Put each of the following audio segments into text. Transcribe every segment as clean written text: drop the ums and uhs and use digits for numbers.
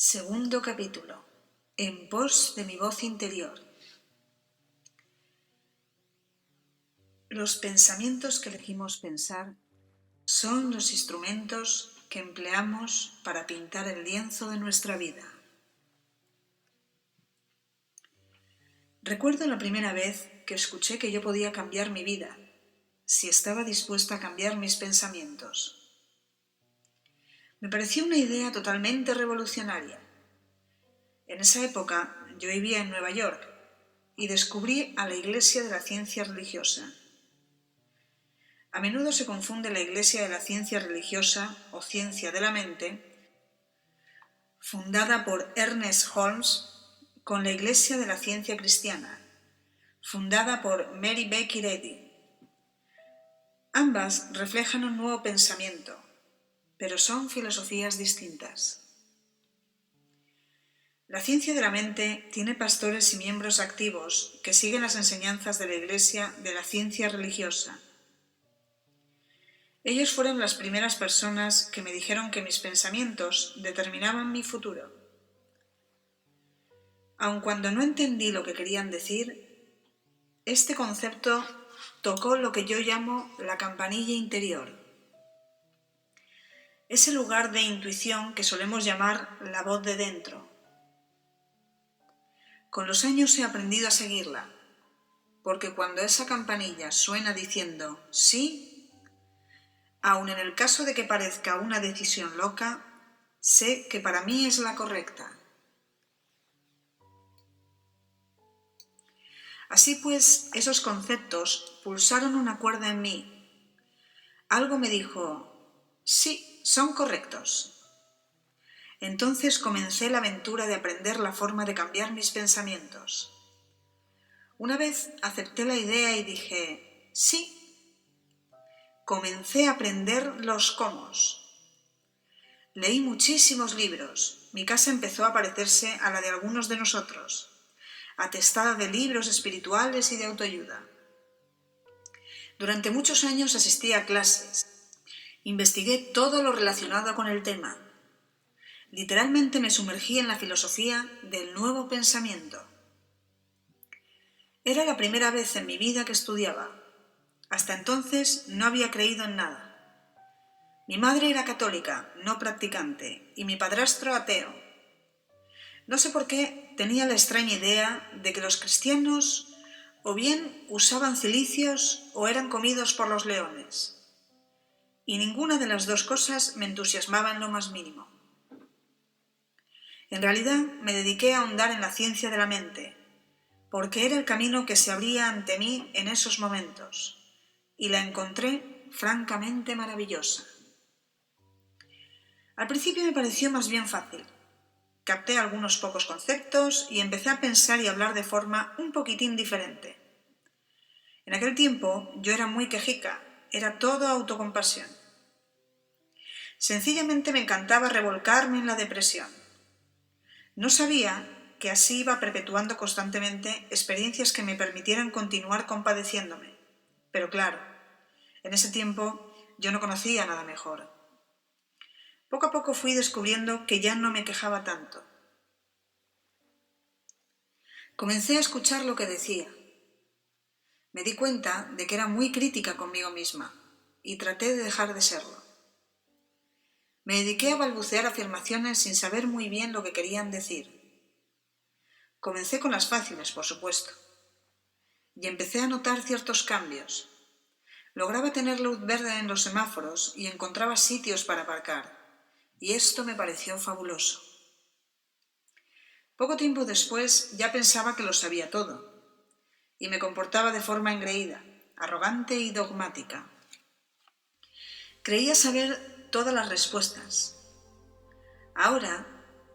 Segundo capítulo. En pos de mi voz interior. Los pensamientos que elegimos pensar son los instrumentos que empleamos para pintar el lienzo de nuestra vida. Recuerdo la primera vez que escuché que yo podía cambiar mi vida, si estaba dispuesta a cambiar mis pensamientos. Me pareció una idea totalmente revolucionaria. En esa época yo vivía en Nueva York y descubrí a la Iglesia de la Ciencia Religiosa. A menudo se confunde la Iglesia de la Ciencia Religiosa o Ciencia de la Mente, fundada por Ernest Holmes, con la Iglesia de la Ciencia Cristiana, fundada por Mary Baker Eddy. Ambas reflejan un nuevo pensamiento, pero son filosofías distintas. La ciencia de la mente tiene pastores y miembros activos que siguen las enseñanzas de la Iglesia de la Ciencia Religiosa. Ellos fueron las primeras personas que me dijeron que mis pensamientos determinaban mi futuro. Aun cuando no entendí lo que querían decir, este concepto tocó lo que yo llamo la campanilla interior. Ese lugar de intuición que solemos llamar la voz de dentro. Con los años he aprendido a seguirla, porque cuando esa campanilla suena diciendo sí, aun en el caso de que parezca una decisión loca, sé que para mí es la correcta. Así pues, esos conceptos pulsaron una cuerda en mí. Algo me dijo, sí, son correctos. Entonces comencé la aventura de aprender la forma de cambiar mis pensamientos. Una vez acepté la idea y dije, sí. Comencé a aprender los cómos. Leí muchísimos libros. Mi casa empezó a parecerse a la de algunos de nosotros, atestada de libros espirituales y de autoayuda. Durante muchos años asistí a clases. Investigué todo lo relacionado con el tema. Literalmente me sumergí en la filosofía del nuevo pensamiento. Era la primera vez en mi vida que estudiaba. Hasta entonces no había creído en nada. Mi madre era católica, no practicante, y mi padrastro ateo. No sé por qué tenía la extraña idea de que los cristianos o bien usaban cilicios o eran comidos por los leones. Y ninguna de las dos cosas me entusiasmaba en lo más mínimo. En realidad me dediqué a ahondar en la ciencia de la mente, porque era el camino que se abría ante mí en esos momentos, y la encontré francamente maravillosa. Al principio me pareció más bien fácil. Capté algunos pocos conceptos y empecé a pensar y hablar de forma un poquitín diferente. En aquel tiempo yo era muy quejica, era todo autocompasión. Sencillamente me encantaba revolcarme en la depresión. No sabía que así iba perpetuando constantemente experiencias que me permitieran continuar compadeciéndome. Pero claro, en ese tiempo yo no conocía nada mejor. Poco a poco fui descubriendo que ya no me quejaba tanto. Comencé a escuchar lo que decía. Me di cuenta de que era muy crítica conmigo misma y traté de dejar de serlo. Me dediqué a balbucear afirmaciones sin saber muy bien lo que querían decir. Comencé con las fáciles, por supuesto, y empecé a notar ciertos cambios. Lograba tener luz verde en los semáforos y encontraba sitios para aparcar, y esto me pareció fabuloso. Poco tiempo después ya pensaba que lo sabía todo, y me comportaba de forma engreída, arrogante y dogmática. Creía saber todas las respuestas. Ahora,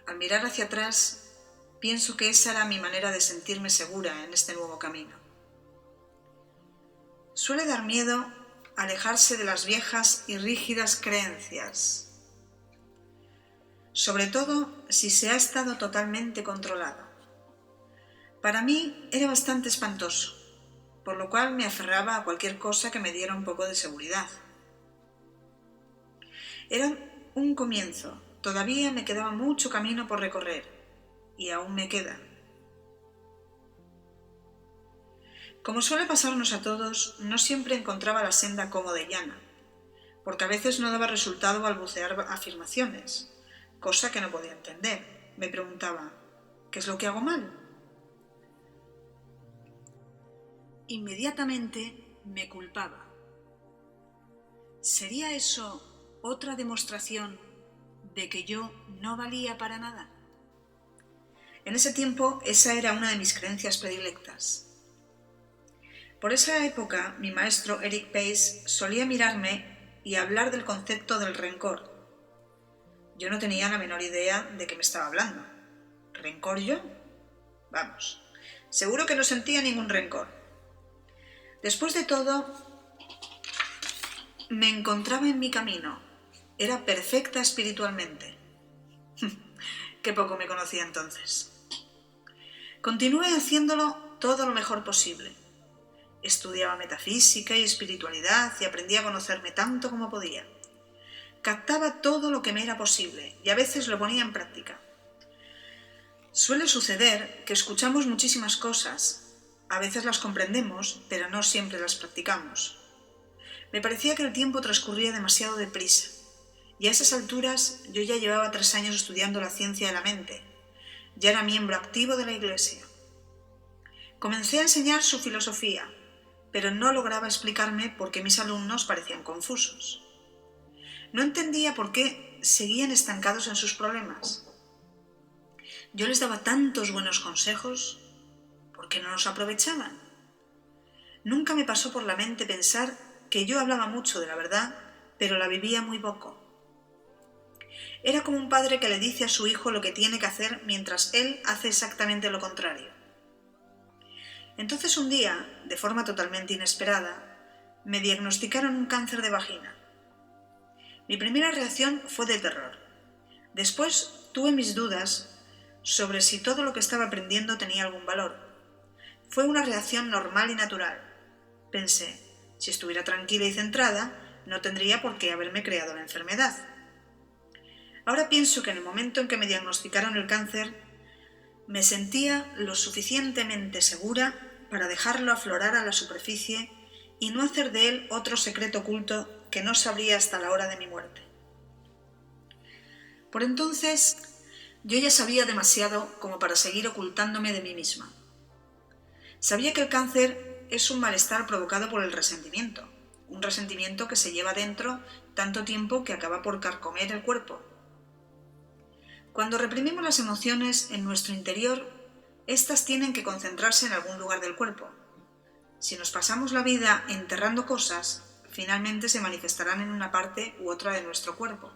al mirar hacia atrás, pienso que esa era mi manera de sentirme segura en este nuevo camino. Suele dar miedo alejarse de las viejas y rígidas creencias, sobre todo si se ha estado totalmente controlado. Para mí era bastante espantoso, por lo cual me aferraba a cualquier cosa que me diera un poco de seguridad. Era un comienzo, todavía me quedaba mucho camino por recorrer, y aún me queda. Como suele pasarnos a todos, no siempre encontraba la senda cómoda y llana, porque a veces no daba resultado balbucear afirmaciones, cosa que no podía entender. Me preguntaba, ¿qué es lo que hago mal? Inmediatamente me culpaba. ¿Sería eso otra demostración de que yo no valía para nada? En ese tiempo, esa era una de mis creencias predilectas. Por esa época, mi maestro Eric Pace solía mirarme y hablar del concepto del rencor. Yo no tenía la menor idea de qué me estaba hablando. ¿Rencor yo? Vamos, seguro que no sentía ningún rencor. Después de todo, me encontraba en mi camino. Era perfecta espiritualmente. Qué poco me conocía entonces. Continué haciéndolo todo lo mejor posible. Estudiaba metafísica y espiritualidad y aprendí a conocerme tanto como podía. Captaba todo lo que me era posible y a veces lo ponía en práctica. Suele suceder que escuchamos muchísimas cosas, a veces las comprendemos, pero no siempre las practicamos. Me parecía que el tiempo transcurría demasiado deprisa, y a esas alturas yo ya llevaba 3 años estudiando la ciencia de la mente. Ya era miembro activo de la Iglesia. Comencé a enseñar su filosofía, pero no lograba explicarme por qué mis alumnos parecían confusos. No entendía por qué seguían estancados en sus problemas. Yo les daba tantos buenos consejos, ¿por qué no los aprovechaban? Nunca me pasó por la mente pensar que yo hablaba mucho de la verdad, pero la vivía muy poco. Era como un padre que le dice a su hijo lo que tiene que hacer mientras él hace exactamente lo contrario. Entonces un día, de forma totalmente inesperada, me diagnosticaron un cáncer de vagina. Mi primera reacción fue de terror. Después tuve mis dudas sobre si todo lo que estaba aprendiendo tenía algún valor. Fue una reacción normal y natural. Pensé, si estuviera tranquila y centrada, no tendría por qué haberme creado la enfermedad. Ahora pienso que en el momento en que me diagnosticaron el cáncer, me sentía lo suficientemente segura para dejarlo aflorar a la superficie y no hacer de él otro secreto oculto que no sabría hasta la hora de mi muerte. Por entonces, yo ya sabía demasiado como para seguir ocultándome de mí misma. Sabía que el cáncer es un malestar provocado por el resentimiento, un resentimiento que se lleva dentro tanto tiempo que acaba por carcomer el cuerpo. Cuando reprimimos las emociones en nuestro interior, éstas tienen que concentrarse en algún lugar del cuerpo. Si nos pasamos la vida enterrando cosas, finalmente se manifestarán en una parte u otra de nuestro cuerpo.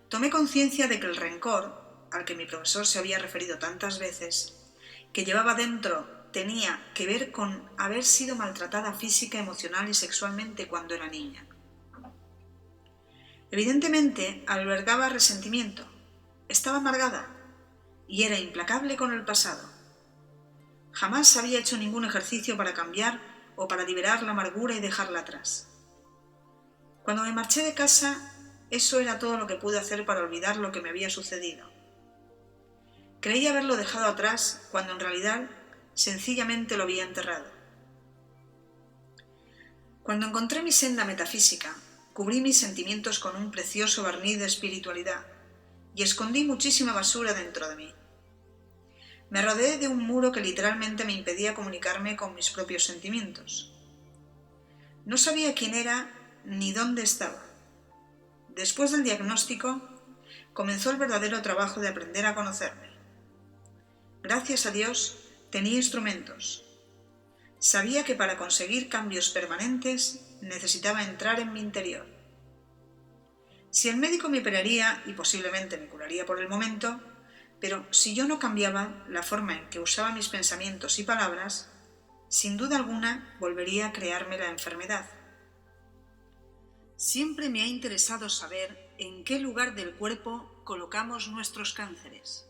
Tomé conciencia de que el rencor, al que mi profesor se había referido tantas veces, que llevaba dentro tenía que ver con haber sido maltratada física, emocional y sexualmente cuando era niña. Evidentemente, albergaba resentimiento, estaba amargada y era implacable con el pasado. Jamás había hecho ningún ejercicio para cambiar o para liberar la amargura y dejarla atrás. Cuando me marché de casa, eso era todo lo que pude hacer para olvidar lo que me había sucedido. Creí haberlo dejado atrás cuando en realidad sencillamente lo había enterrado. Cuando encontré mi senda metafísica, cubrí mis sentimientos con un precioso barniz de espiritualidad y escondí muchísima basura dentro de mí. Me rodeé de un muro que literalmente me impedía comunicarme con mis propios sentimientos. No sabía quién era ni dónde estaba. Después del diagnóstico, comenzó el verdadero trabajo de aprender a conocerme. Gracias a Dios, tenía instrumentos. Sabía que para conseguir cambios permanentes necesitaba entrar en mi interior. Si el médico me operaría y posiblemente me curaría por el momento, pero si yo no cambiaba la forma en que usaba mis pensamientos y palabras, sin duda alguna volvería a crearme la enfermedad. Siempre me ha interesado saber en qué lugar del cuerpo colocamos nuestros cánceres.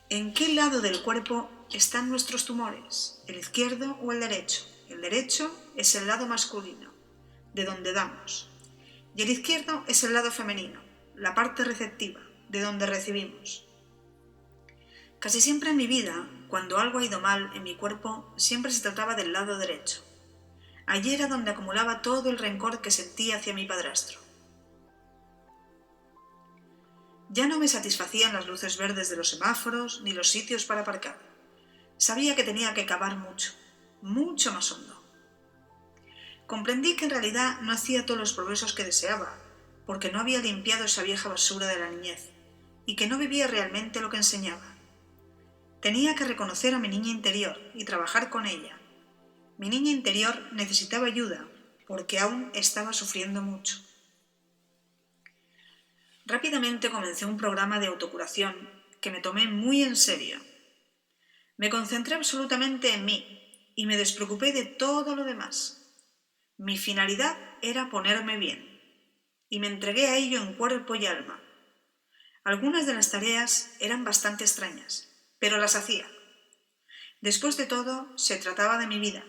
¿En qué lado del cuerpo están nuestros tumores? ¿El izquierdo o el derecho? El derecho es el lado masculino, de donde damos, y el izquierdo es el lado femenino, la parte receptiva, de donde recibimos. Casi siempre en mi vida, cuando algo ha ido mal en mi cuerpo, siempre se trataba del lado derecho. Allí era donde acumulaba todo el rencor que sentía hacia mi padrastro. Ya no me satisfacían las luces verdes de los semáforos ni los sitios para aparcar. Sabía que tenía que cavar mucho, mucho más hondo. Comprendí que en realidad no hacía todos los progresos que deseaba, porque no había limpiado esa vieja basura de la niñez, y que no vivía realmente lo que enseñaba. Tenía que reconocer a mi niña interior y trabajar con ella. Mi niña interior necesitaba ayuda, porque aún estaba sufriendo mucho. Rápidamente comencé un programa de autocuración que me tomé muy en serio. Me concentré absolutamente en mí y me despreocupé de todo lo demás. Mi finalidad era ponerme bien, y me entregué a ello en cuerpo y alma. Algunas de las tareas eran bastante extrañas, pero las hacía. Después de todo, se trataba de mi vida.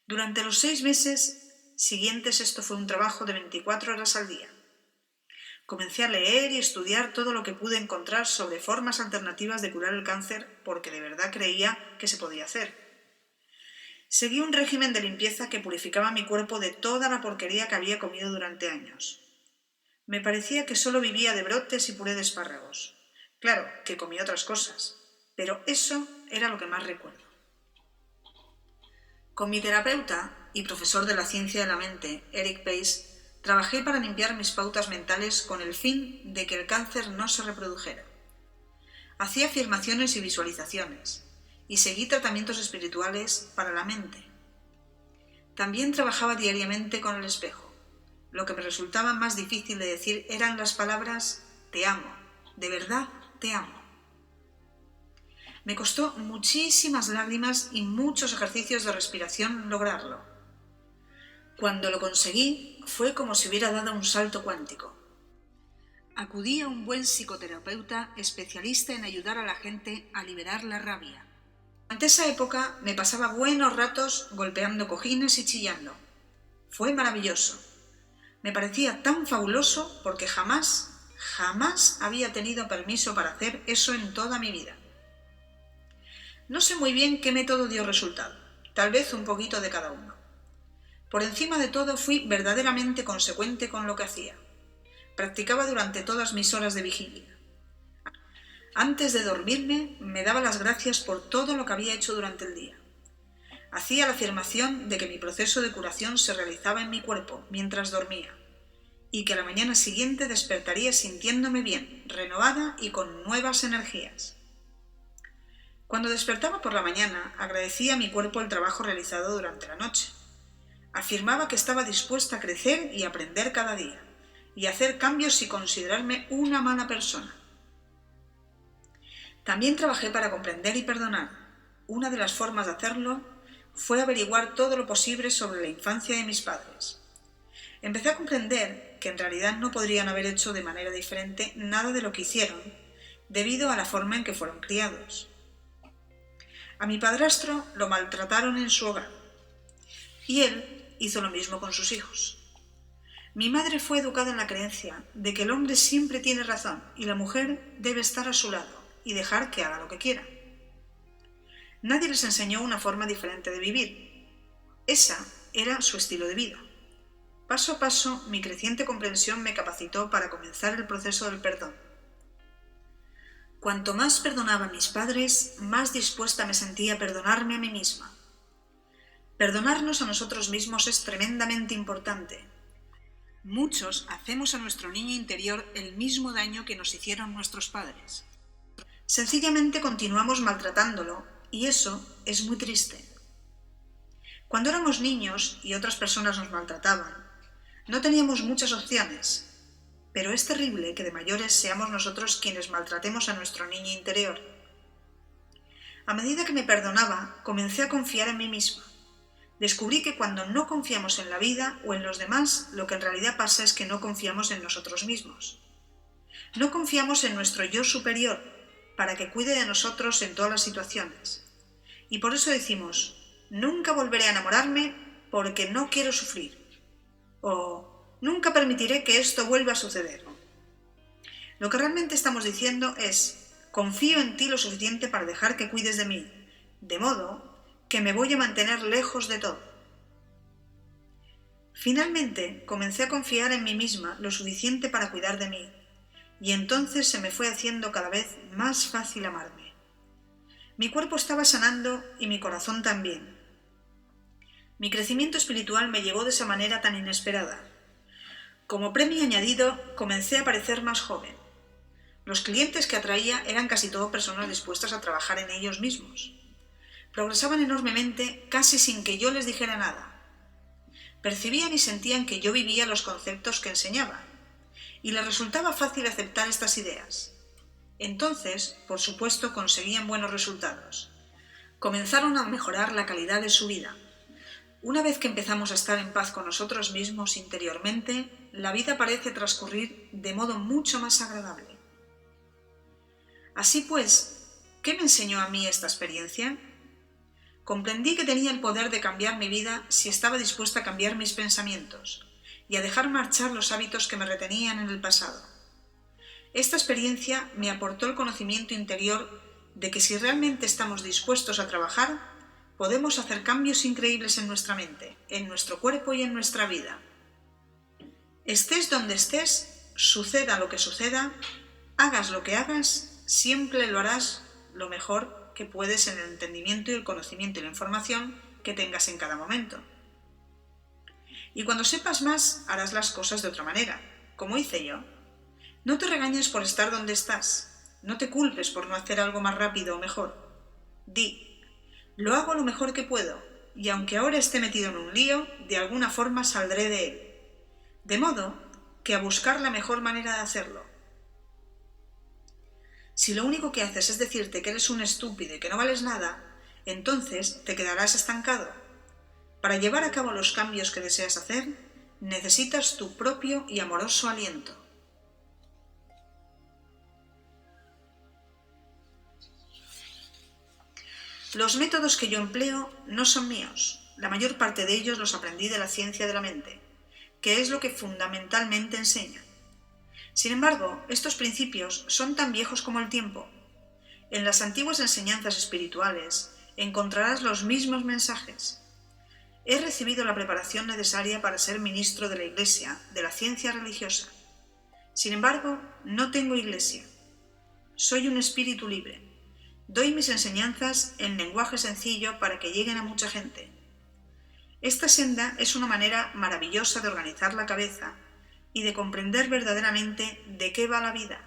Durante los 6 meses siguientes esto fue un trabajo de 24 horas al día. Comencé a leer y estudiar todo lo que pude encontrar sobre formas alternativas de curar el cáncer porque de verdad creía que se podía hacer. Seguí un régimen de limpieza que purificaba mi cuerpo de toda la porquería que había comido durante años. Me parecía que solo vivía de brotes y puré de espárragos. Claro, que comí otras cosas, pero eso era lo que más recuerdo. Con mi terapeuta y profesor de la ciencia de la mente, Eric Pace, trabajé para limpiar mis pautas mentales con el fin de que el cáncer no se reprodujera. Hacía afirmaciones y visualizaciones, y seguí tratamientos espirituales para la mente. También trabajaba diariamente con el espejo. Lo que me resultaba más difícil de decir eran las palabras «te amo», «de verdad te amo». Me costó muchísimas lágrimas y muchos ejercicios de respiración lograrlo. Cuando lo conseguí, fue como si hubiera dado un salto cuántico. Acudí a un buen psicoterapeuta especialista en ayudar a la gente a liberar la rabia. Durante esa época me pasaba buenos ratos golpeando cojines y chillando. Fue maravilloso. Me parecía tan fabuloso porque jamás había tenido permiso para hacer eso en toda mi vida. No sé muy bien qué método dio resultado, tal vez un poquito de cada uno. Por encima de todo fui verdaderamente consecuente con lo que hacía. Practicaba durante todas mis horas de vigilia. Antes de dormirme, me daba las gracias por todo lo que había hecho durante el día. Hacía la afirmación de que mi proceso de curación se realizaba en mi cuerpo mientras dormía y que a la mañana siguiente despertaría sintiéndome bien, renovada y con nuevas energías. Cuando despertaba por la mañana, agradecía a mi cuerpo el trabajo realizado durante la noche. Afirmaba que estaba dispuesta a crecer y aprender cada día, y hacer cambios sin considerarme una mala persona. También trabajé para comprender y perdonar. Una de las formas de hacerlo fue averiguar todo lo posible sobre la infancia de mis padres. Empecé a comprender que en realidad no podrían haber hecho de manera diferente nada de lo que hicieron, debido a la forma en que fueron criados. A mi padrastro lo maltrataron en su hogar, y él hizo lo mismo con sus hijos. Mi madre fue educada en la creencia de que el hombre siempre tiene razón y la mujer debe estar a su lado y dejar que haga lo que quiera. Nadie les enseñó una forma diferente de vivir. Esa era su estilo de vida. Paso a paso, mi creciente comprensión me capacitó para comenzar el proceso del perdón. Cuanto más perdonaba a mis padres, más dispuesta me sentía a perdonarme a mí misma. Perdonarnos a nosotros mismos es tremendamente importante. Muchos hacemos a nuestro niño interior el mismo daño que nos hicieron nuestros padres. Sencillamente continuamos maltratándolo y eso es muy triste. Cuando éramos niños y otras personas nos maltrataban, no teníamos muchas opciones, pero es terrible que de mayores seamos nosotros quienes maltratemos a nuestro niño interior. A medida que me perdonaba, comencé a confiar en mí misma. Descubrí que cuando no confiamos en la vida o en los demás, lo que en realidad pasa es que no confiamos en nosotros mismos. No confiamos en nuestro yo superior para que cuide de nosotros en todas las situaciones. Y por eso decimos, nunca volveré a enamorarme porque no quiero sufrir. O nunca permitiré que esto vuelva a suceder. Lo que realmente estamos diciendo es: confío en ti lo suficiente para dejar que cuides de mí, de modo que me voy a mantener lejos de todo. Finalmente, comencé a confiar en mí misma lo suficiente para cuidar de mí, y entonces se me fue haciendo cada vez más fácil amarme. Mi cuerpo estaba sanando y mi corazón también. Mi crecimiento espiritual me llegó de esa manera tan inesperada. Como premio añadido, comencé a parecer más joven. Los clientes que atraía eran casi todo personas dispuestas a trabajar en ellos mismos. Progresaban enormemente casi sin que yo les dijera nada. Percibían y sentían que yo vivía los conceptos que enseñaba, y les resultaba fácil aceptar estas ideas. Entonces, por supuesto, conseguían buenos resultados. Comenzaron a mejorar la calidad de su vida. Una vez que empezamos a estar en paz con nosotros mismos interiormente, la vida parece transcurrir de modo mucho más agradable. Así pues, ¿qué me enseñó a mí esta experiencia? Comprendí que tenía el poder de cambiar mi vida si estaba dispuesta a cambiar mis pensamientos y a dejar marchar los hábitos que me retenían en el pasado. Esta experiencia me aportó el conocimiento interior de que si realmente estamos dispuestos a trabajar, podemos hacer cambios increíbles en nuestra mente, en nuestro cuerpo y en nuestra vida. Estés donde estés, suceda lo que suceda, hagas lo que hagas, siempre lo harás lo mejor que puedes en el entendimiento y el conocimiento y la información que tengas en cada momento. Y cuando sepas más, harás las cosas de otra manera, como hice yo. No te regañes por estar donde estás, no te culpes por no hacer algo más rápido o mejor. Di: lo hago lo mejor que puedo, y aunque ahora esté metido en un lío, de alguna forma saldré de él. De modo que a buscar la mejor manera de hacerlo. Si lo único que haces es decirte que eres un estúpido y que no vales nada, entonces te quedarás estancado. Para llevar a cabo los cambios que deseas hacer, necesitas tu propio y amoroso aliento. Los métodos que yo empleo no son míos. La mayor parte de ellos los aprendí de la ciencia de la mente, que es lo que fundamentalmente enseña. Sin embargo, estos principios son tan viejos como el tiempo. En las antiguas enseñanzas espirituales encontrarás los mismos mensajes. He recibido la preparación necesaria para ser ministro de la Iglesia, de la ciencia religiosa. Sin embargo, no tengo iglesia. Soy un espíritu libre. Doy mis enseñanzas en lenguaje sencillo para que lleguen a mucha gente. Esta senda es una manera maravillosa de organizar la cabeza y de comprender verdaderamente de qué va la vida.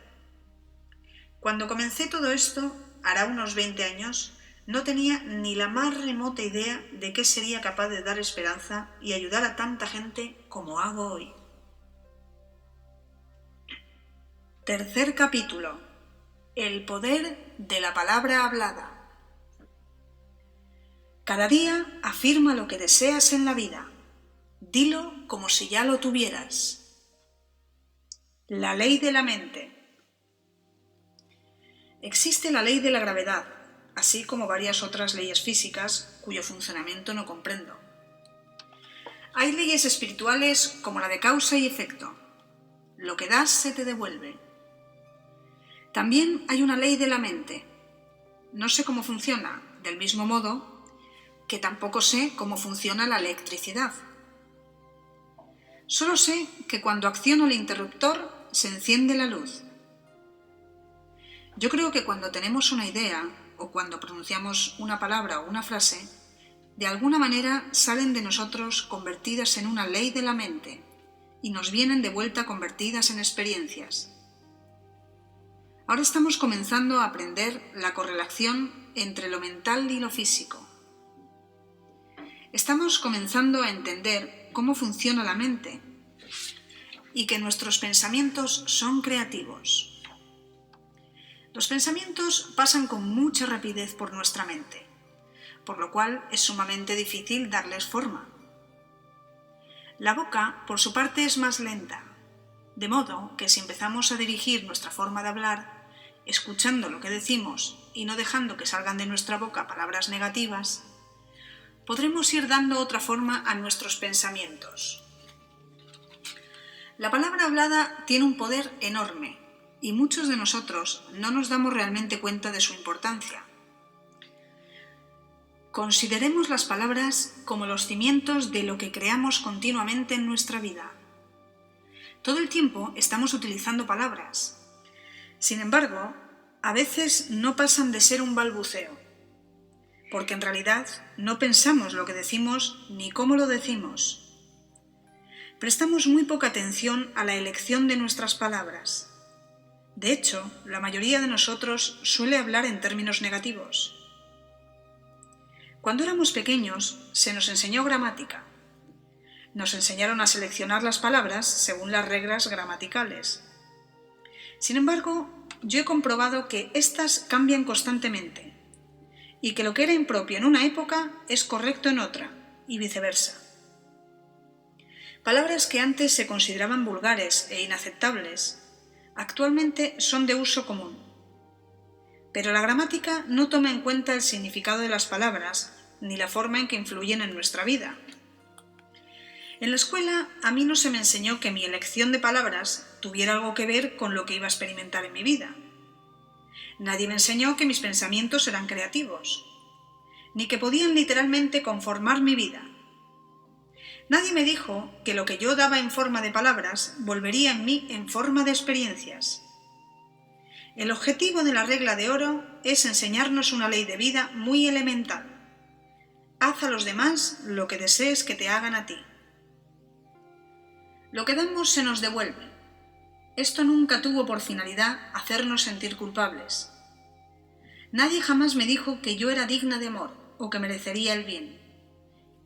Cuando comencé todo esto, hará unos 20 años, no tenía ni la más remota idea de qué sería capaz de dar esperanza y ayudar a tanta gente como hago hoy. Tercer capítulo: el poder de la palabra hablada. Cada día afirma lo que deseas en la vida. Dilo como si ya lo tuvieras. La ley de la mente. Existe la ley de la gravedad, así como varias otras leyes físicas cuyo funcionamiento no comprendo. Hay leyes espirituales como la de causa y efecto. Lo que das se te devuelve. También hay una ley de la mente. No sé cómo funciona, del mismo modo que tampoco sé cómo funciona la electricidad. Solo sé que cuando acciono el interruptor se enciende la luz. Yo creo que cuando tenemos una idea o cuando pronunciamos una palabra o una frase, de alguna manera salen de nosotros convertidas en una ley de la mente y nos vienen de vuelta convertidas en experiencias. Ahora estamos comenzando a aprender la correlación entre lo mental y lo físico. Estamos comenzando a entender cómo funciona la mente y que nuestros pensamientos son creativos. Los pensamientos pasan con mucha rapidez por nuestra mente, por lo cual es sumamente difícil darles forma. La boca, por su parte, es más lenta, de modo que si empezamos a dirigir nuestra forma de hablar, escuchando lo que decimos y no dejando que salgan de nuestra boca palabras negativas, podremos ir dando otra forma a nuestros pensamientos. La palabra hablada tiene un poder enorme y muchos de nosotros no nos damos realmente cuenta de su importancia. Consideremos las palabras como los cimientos de lo que creamos continuamente en nuestra vida. Todo el tiempo estamos utilizando palabras. Sin embargo, a veces no pasan de ser un balbuceo, porque en realidad no pensamos lo que decimos ni cómo lo decimos. Prestamos muy poca atención a la elección de nuestras palabras. De hecho, la mayoría de nosotros suele hablar en términos negativos. Cuando éramos pequeños, se nos enseñó gramática. Nos enseñaron a seleccionar las palabras según las reglas gramaticales. Sin embargo, yo he comprobado que éstas cambian constantemente y que lo que era impropio en una época es correcto en otra, y viceversa. Palabras que antes se consideraban vulgares e inaceptables, actualmente son de uso común. Pero la gramática no toma en cuenta el significado de las palabras ni la forma en que influyen en nuestra vida. En la escuela a mí no se me enseñó que mi elección de palabras tuviera algo que ver con lo que iba a experimentar en mi vida. Nadie me enseñó que mis pensamientos eran creativos, ni que podían literalmente conformar mi vida. Nadie me dijo que lo que yo daba en forma de palabras volvería en mí en forma de experiencias. El objetivo de la regla de oro es enseñarnos una ley de vida muy elemental. Haz a los demás lo que desees que te hagan a ti. Lo que damos se nos devuelve. Esto nunca tuvo por finalidad hacernos sentir culpables. Nadie jamás me dijo que yo era digna de amor o que merecería el bien.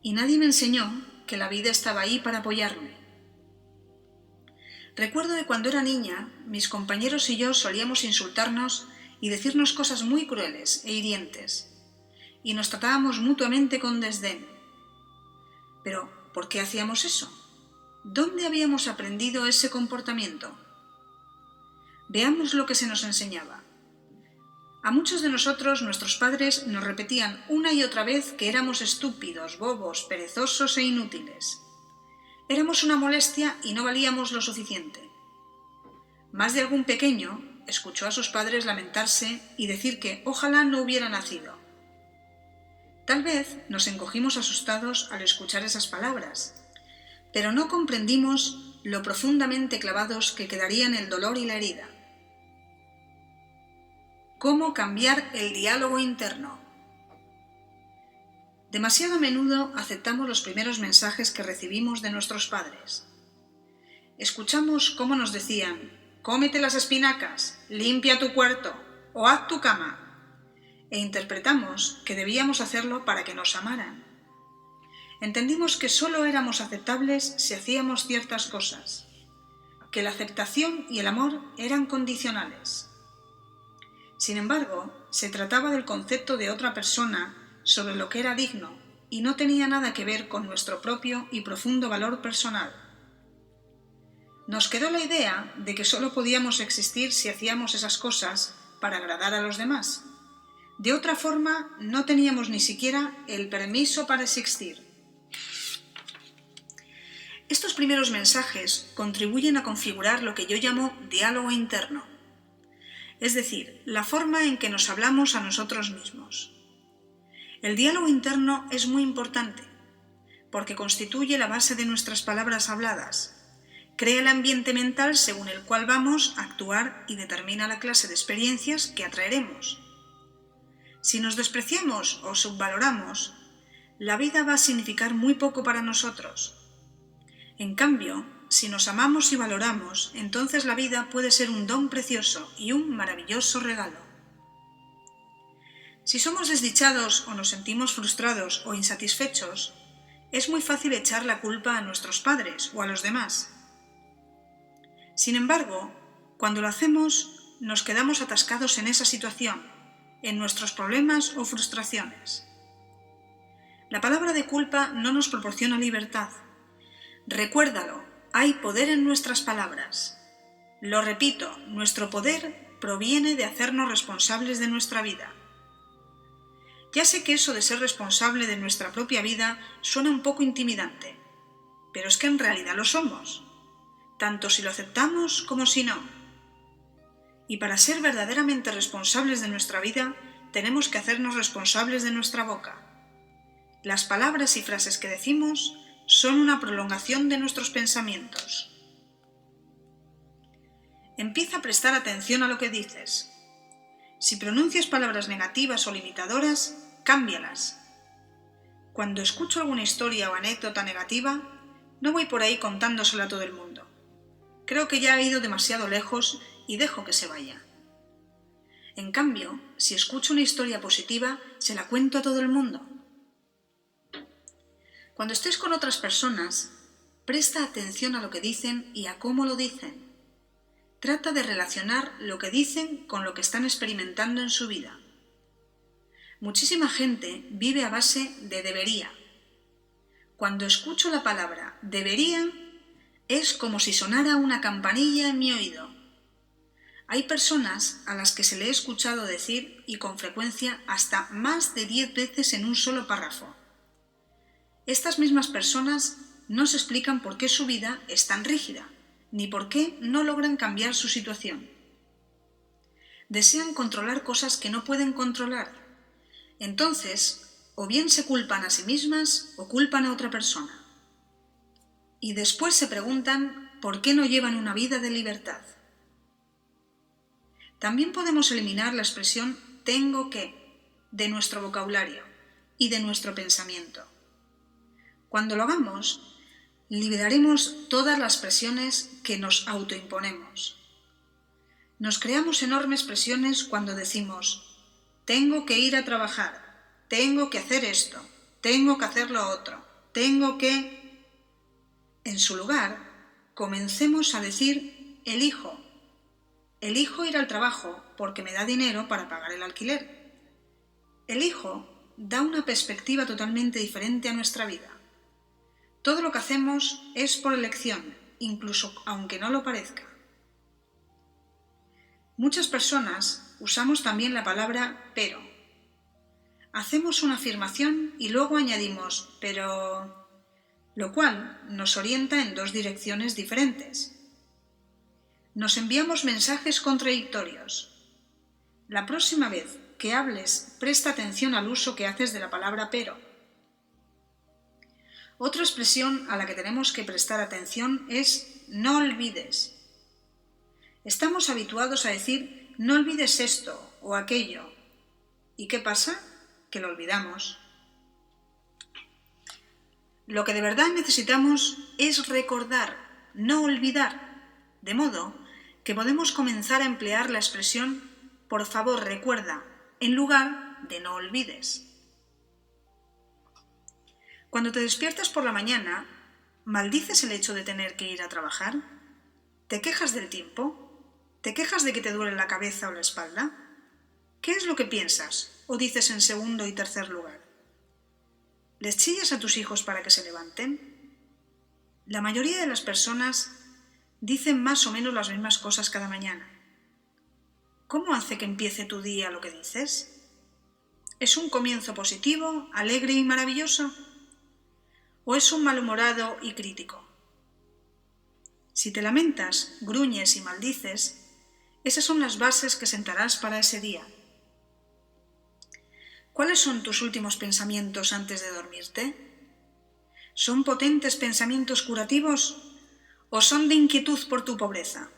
Y nadie me enseñó que la vida estaba ahí para apoyarme. Recuerdo que cuando era niña, mis compañeros y yo solíamos insultarnos y decirnos cosas muy crueles e hirientes, y nos tratábamos mutuamente con desdén. Pero, ¿por qué hacíamos eso? ¿Dónde habíamos aprendido ese comportamiento? Veamos lo que se nos enseñaba. A muchos de nosotros nuestros padres nos repetían una y otra vez que éramos estúpidos, bobos, perezosos e inútiles. Éramos una molestia y no valíamos lo suficiente. Más de algún pequeño escuchó a sus padres lamentarse y decir que ojalá no hubiera nacido. Tal vez nos encogimos asustados al escuchar esas palabras, pero no comprendimos lo profundamente clavados que quedarían el dolor y la herida. ¿Cómo cambiar el diálogo interno? Demasiado a menudo aceptamos los primeros mensajes que recibimos de nuestros padres. Escuchamos cómo nos decían: cómete las espinacas, limpia tu cuarto o haz tu cama, e interpretamos que debíamos hacerlo para que nos amaran. Entendimos que solo éramos aceptables si hacíamos ciertas cosas, que la aceptación y el amor eran condicionales. Sin embargo, se trataba del concepto de otra persona sobre lo que era digno y no tenía nada que ver con nuestro propio y profundo valor personal. Nos quedó la idea de que solo podíamos existir si hacíamos esas cosas para agradar a los demás. De otra forma, no teníamos ni siquiera el permiso para existir. Estos primeros mensajes contribuyen a configurar lo que yo llamo diálogo interno, es decir, la forma en que nos hablamos a nosotros mismos. El diálogo interno es muy importante, porque constituye la base de nuestras palabras habladas, crea el ambiente mental según el cual vamos a actuar y determina la clase de experiencias que atraeremos. Si nos despreciamos o subvaloramos, la vida va a significar muy poco para nosotros. En cambio, si nos amamos y valoramos, entonces la vida puede ser un don precioso y un maravilloso regalo. Si somos desdichados o nos sentimos frustrados o insatisfechos, es muy fácil echar la culpa a nuestros padres o a los demás. Sin embargo, cuando lo hacemos, nos quedamos atascados en esa situación, en nuestros problemas o frustraciones. La palabra de culpa no nos proporciona libertad. Recuérdalo, hay poder en nuestras palabras. Lo repito, nuestro poder proviene de hacernos responsables de nuestra vida. Ya sé que eso de ser responsable de nuestra propia vida suena un poco intimidante, pero es que en realidad lo somos, tanto si lo aceptamos como si no. Y para ser verdaderamente responsables de nuestra vida, tenemos que hacernos responsables de nuestra boca. Las palabras y frases que decimos son una prolongación de nuestros pensamientos. Empieza a prestar atención a lo que dices. Si pronuncias palabras negativas o limitadoras, cámbialas. Cuando escucho alguna historia o anécdota negativa, no voy por ahí contándosela a todo el mundo. Creo que ya ha ido demasiado lejos y dejo que se vaya. En cambio, si escucho una historia positiva, se la cuento a todo el mundo. Cuando estés con otras personas, presta atención a lo que dicen y a cómo lo dicen. Trata de relacionar lo que dicen con lo que están experimentando en su vida. Muchísima gente vive a base de debería. Cuando escucho la palabra debería, es como si sonara una campanilla en mi oído. Hay personas a las que se le he escuchado decir, y con frecuencia hasta más de 10 veces en un solo párrafo. Estas mismas personas no se explican por qué su vida es tan rígida, ni por qué no logran cambiar su situación. Desean controlar cosas que no pueden controlar. Entonces, o bien se culpan a sí mismas o culpan a otra persona. Y después se preguntan por qué no llevan una vida de libertad. También podemos eliminar la expresión tengo que de nuestro vocabulario y de nuestro pensamiento. Cuando lo hagamos, liberaremos todas las presiones que nos autoimponemos. Nos creamos enormes presiones cuando decimos tengo que ir a trabajar, tengo que hacer esto, tengo que hacer lo otro, tengo que... En su lugar, comencemos a decir elijo. Elijo ir al trabajo porque me da dinero para pagar el alquiler. Elijo da una perspectiva totalmente diferente a nuestra vida. Todo lo que hacemos es por elección, incluso aunque no lo parezca. Muchas personas usamos también la palabra pero. Hacemos una afirmación y luego añadimos pero, lo cual nos orienta en dos direcciones diferentes. Nos enviamos mensajes contradictorios. La próxima vez que hables, presta atención al uso que haces de la palabra pero. Otra expresión a la que tenemos que prestar atención es no olvides. Estamos habituados a decir no olvides esto o aquello. ¿Y qué pasa? Que lo olvidamos. Lo que de verdad necesitamos es recordar, no olvidar, de modo que podemos comenzar a emplear la expresión por favor recuerda, en lugar de no olvides. Cuando te despiertas por la mañana, ¿maldices el hecho de tener que ir a trabajar? ¿Te quejas del tiempo? ¿Te quejas de que te duele la cabeza o la espalda? ¿Qué es lo que piensas o dices en segundo y tercer lugar? ¿Les chillas a tus hijos para que se levanten? La mayoría de las personas dicen más o menos las mismas cosas cada mañana. ¿Cómo hace que empiece tu día lo que dices? ¿Es un comienzo positivo, alegre y maravilloso? ¿O es un malhumorado y crítico? Si te lamentas, gruñes y maldices, esas son las bases que sentarás para ese día. ¿Cuáles son tus últimos pensamientos antes de dormirte? ¿Son potentes pensamientos curativos o son de inquietud por tu pobreza?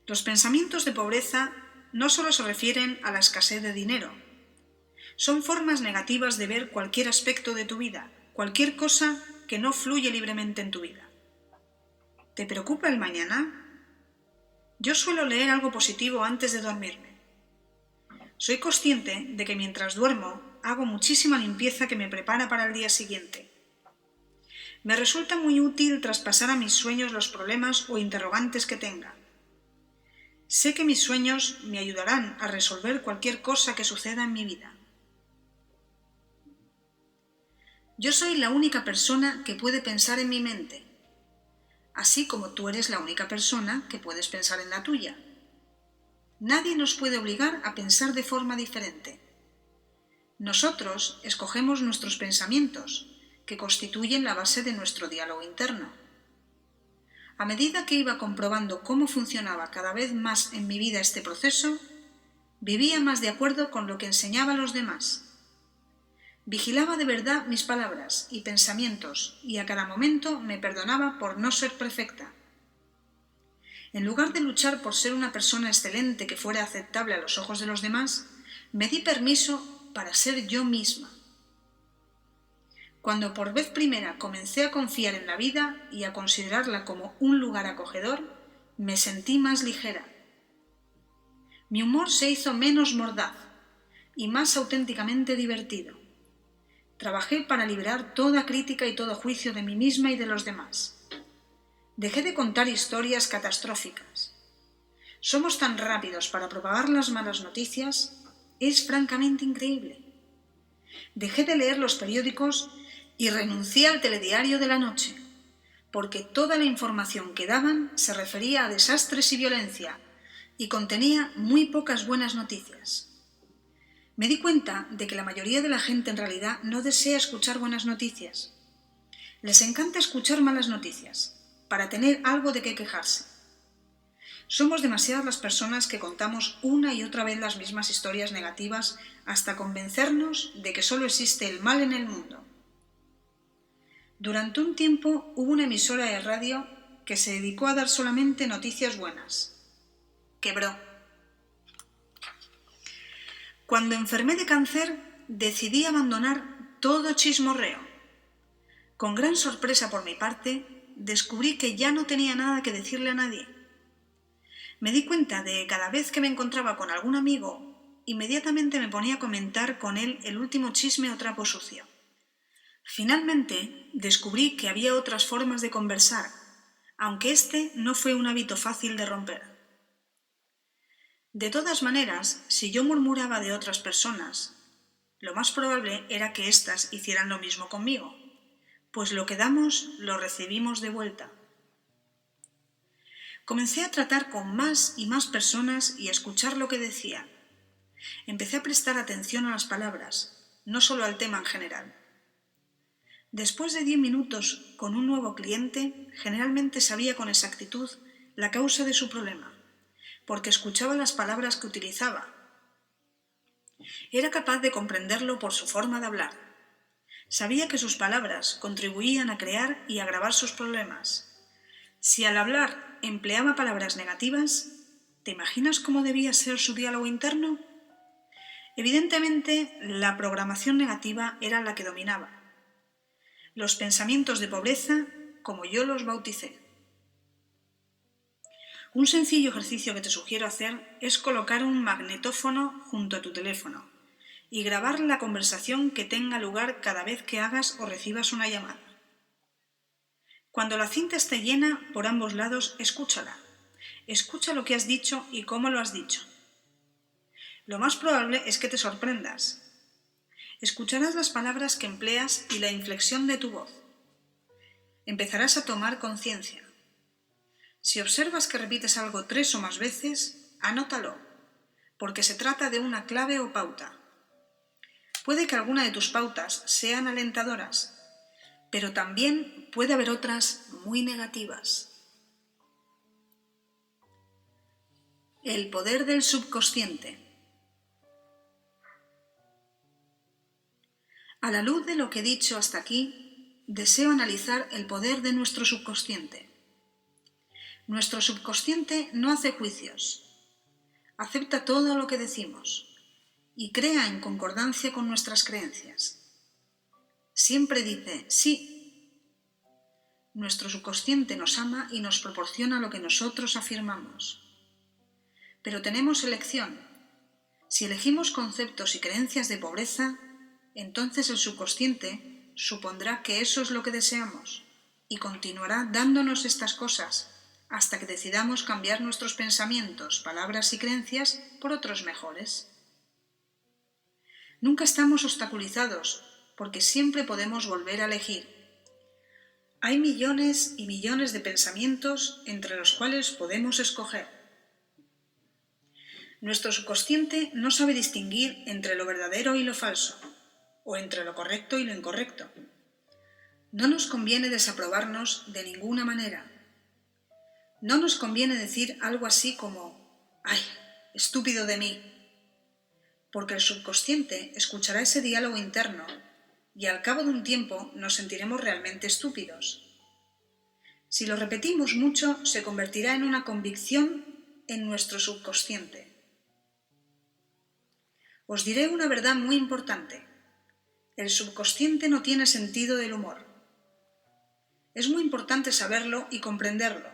Los pensamientos de pobreza no solo se refieren a la escasez de dinero. Son formas negativas de ver cualquier aspecto de tu vida, cualquier cosa que no fluye libremente en tu vida. ¿Te preocupa el mañana? Yo suelo leer algo positivo antes de dormirme. Soy consciente de que mientras duermo hago muchísima limpieza que me prepara para el día siguiente. Me resulta muy útil traspasar a mis sueños los problemas o interrogantes que tenga. Sé que mis sueños me ayudarán a resolver cualquier cosa que suceda en mi vida. Yo soy la única persona que puede pensar en mi mente, así como tú eres la única persona que puedes pensar en la tuya. Nadie nos puede obligar a pensar de forma diferente. Nosotros escogemos nuestros pensamientos, que constituyen la base de nuestro diálogo interno. A medida que iba comprobando cómo funcionaba cada vez más en mi vida este proceso, vivía más de acuerdo con lo que enseñaba a los demás. Vigilaba de verdad mis palabras y pensamientos y a cada momento me perdonaba por no ser perfecta. En lugar de luchar por ser una persona excelente que fuera aceptable a los ojos de los demás, me di permiso para ser yo misma. Cuando por vez primera comencé a confiar en la vida y a considerarla como un lugar acogedor, me sentí más ligera. Mi humor se hizo menos mordaz y más auténticamente divertido. Trabajé para liberar toda crítica y todo juicio de mí misma y de los demás. Dejé de contar historias catastróficas. Somos tan rápidos para propagar las malas noticias, es francamente increíble. Dejé de leer los periódicos y renuncié al telediario de la noche, porque toda la información que daban se refería a desastres y violencia y contenía muy pocas buenas noticias. Me di cuenta de que la mayoría de la gente en realidad no desea escuchar buenas noticias. Les encanta escuchar malas noticias, para tener algo de qué quejarse. Somos demasiadas las personas que contamos una y otra vez las mismas historias negativas hasta convencernos de que solo existe el mal en el mundo. Durante un tiempo hubo una emisora de radio que se dedicó a dar solamente noticias buenas. Quebró. Cuando enfermé de cáncer, decidí abandonar todo chismorreo. Con gran sorpresa por mi parte, descubrí que ya no tenía nada que decirle a nadie. Me di cuenta de que cada vez que me encontraba con algún amigo, inmediatamente me ponía a comentar con él el último chisme o trapo sucio. Finalmente, descubrí que había otras formas de conversar, aunque este no fue un hábito fácil de romper. De todas maneras, si yo murmuraba de otras personas, lo más probable era que éstas hicieran lo mismo conmigo, pues lo que damos lo recibimos de vuelta. Comencé a tratar con más y más personas y a escuchar lo que decían. Empecé a prestar atención a las palabras, no solo al tema en general. Después de 10 minutos con un nuevo cliente, generalmente sabía con exactitud la causa de su problema, porque escuchaba las palabras que utilizaba. Era capaz de comprenderlo por su forma de hablar. Sabía que sus palabras contribuían a crear y agravar sus problemas. Si al hablar empleaba palabras negativas, ¿te imaginas cómo debía ser su diálogo interno? Evidentemente, la programación negativa era la que dominaba. Los pensamientos de pobreza, como yo los bauticé. Un sencillo ejercicio que te sugiero hacer es colocar un magnetófono junto a tu teléfono y grabar la conversación que tenga lugar cada vez que hagas o recibas una llamada. Cuando la cinta esté llena por ambos lados, escúchala. Escucha lo que has dicho y cómo lo has dicho. Lo más probable es que te sorprendas. Escucharás las palabras que empleas y la inflexión de tu voz. Empezarás a tomar conciencia. Si observas que repites algo 3 o más veces, anótalo, porque se trata de una clave o pauta. Puede que alguna de tus pautas sean alentadoras, pero también puede haber otras muy negativas. El poder del subconsciente. A la luz de lo que he dicho hasta aquí, deseo analizar el poder de nuestro subconsciente. Nuestro subconsciente no hace juicios, acepta todo lo que decimos y crea en concordancia con nuestras creencias. Siempre dice sí. Nuestro subconsciente nos ama y nos proporciona lo que nosotros afirmamos. Pero tenemos elección. Si elegimos conceptos y creencias de pobreza, entonces el subconsciente supondrá que eso es lo que deseamos y continuará dándonos estas cosas hasta que decidamos cambiar nuestros pensamientos, palabras y creencias por otros mejores. Nunca estamos obstaculizados porque siempre podemos volver a elegir. Hay millones y millones de pensamientos entre los cuales podemos escoger. Nuestro subconsciente no sabe distinguir entre lo verdadero y lo falso, o entre lo correcto y lo incorrecto. No nos conviene desaprobarnos de ninguna manera. No nos conviene decir algo así como «¡ay, estúpido de mí!», porque el subconsciente escuchará ese diálogo interno y al cabo de un tiempo nos sentiremos realmente estúpidos. Si lo repetimos mucho, se convertirá en una convicción en nuestro subconsciente. Os diré una verdad muy importante. El subconsciente no tiene sentido del humor. Es muy importante saberlo y comprenderlo.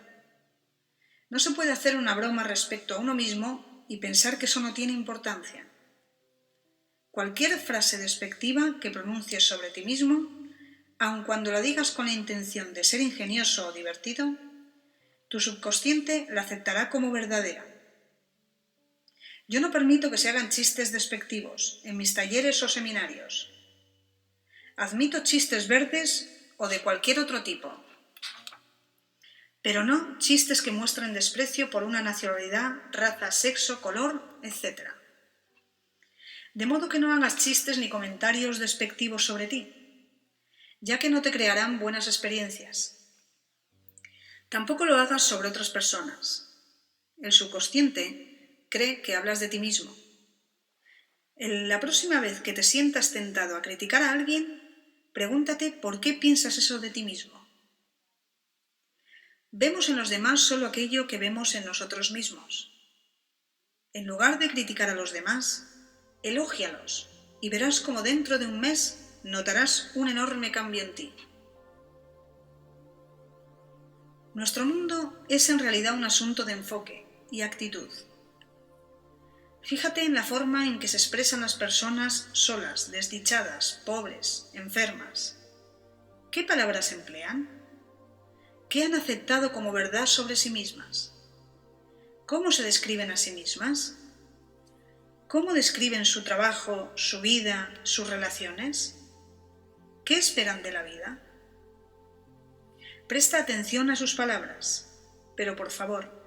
No se puede hacer una broma respecto a uno mismo y pensar que eso no tiene importancia. Cualquier frase despectiva que pronuncies sobre ti mismo, aun cuando la digas con la intención de ser ingenioso o divertido, tu subconsciente la aceptará como verdadera. Yo no permito que se hagan chistes despectivos en mis talleres o seminarios. Admito chistes verdes o de cualquier otro tipo, pero no chistes que muestren desprecio por una nacionalidad, raza, sexo, color, etc. De modo que no hagas chistes ni comentarios despectivos sobre ti, ya que no te crearán buenas experiencias. Tampoco lo hagas sobre otras personas. El subconsciente cree que hablas de ti mismo. La próxima vez que te sientas tentado a criticar a alguien, pregúntate por qué piensas eso de ti mismo. Vemos en los demás solo aquello que vemos en nosotros mismos. En lugar de criticar a los demás, elógialos y verás cómo dentro de un mes notarás un enorme cambio en ti. Nuestro mundo es en realidad un asunto de enfoque y actitud. Fíjate en la forma en que se expresan las personas solas, desdichadas, pobres, enfermas. ¿Qué palabras emplean? ¿Qué han aceptado como verdad sobre sí mismas? ¿Cómo se describen a sí mismas? ¿Cómo describen su trabajo, su vida, sus relaciones? ¿Qué esperan de la vida? Presta atención a sus palabras, pero por favor,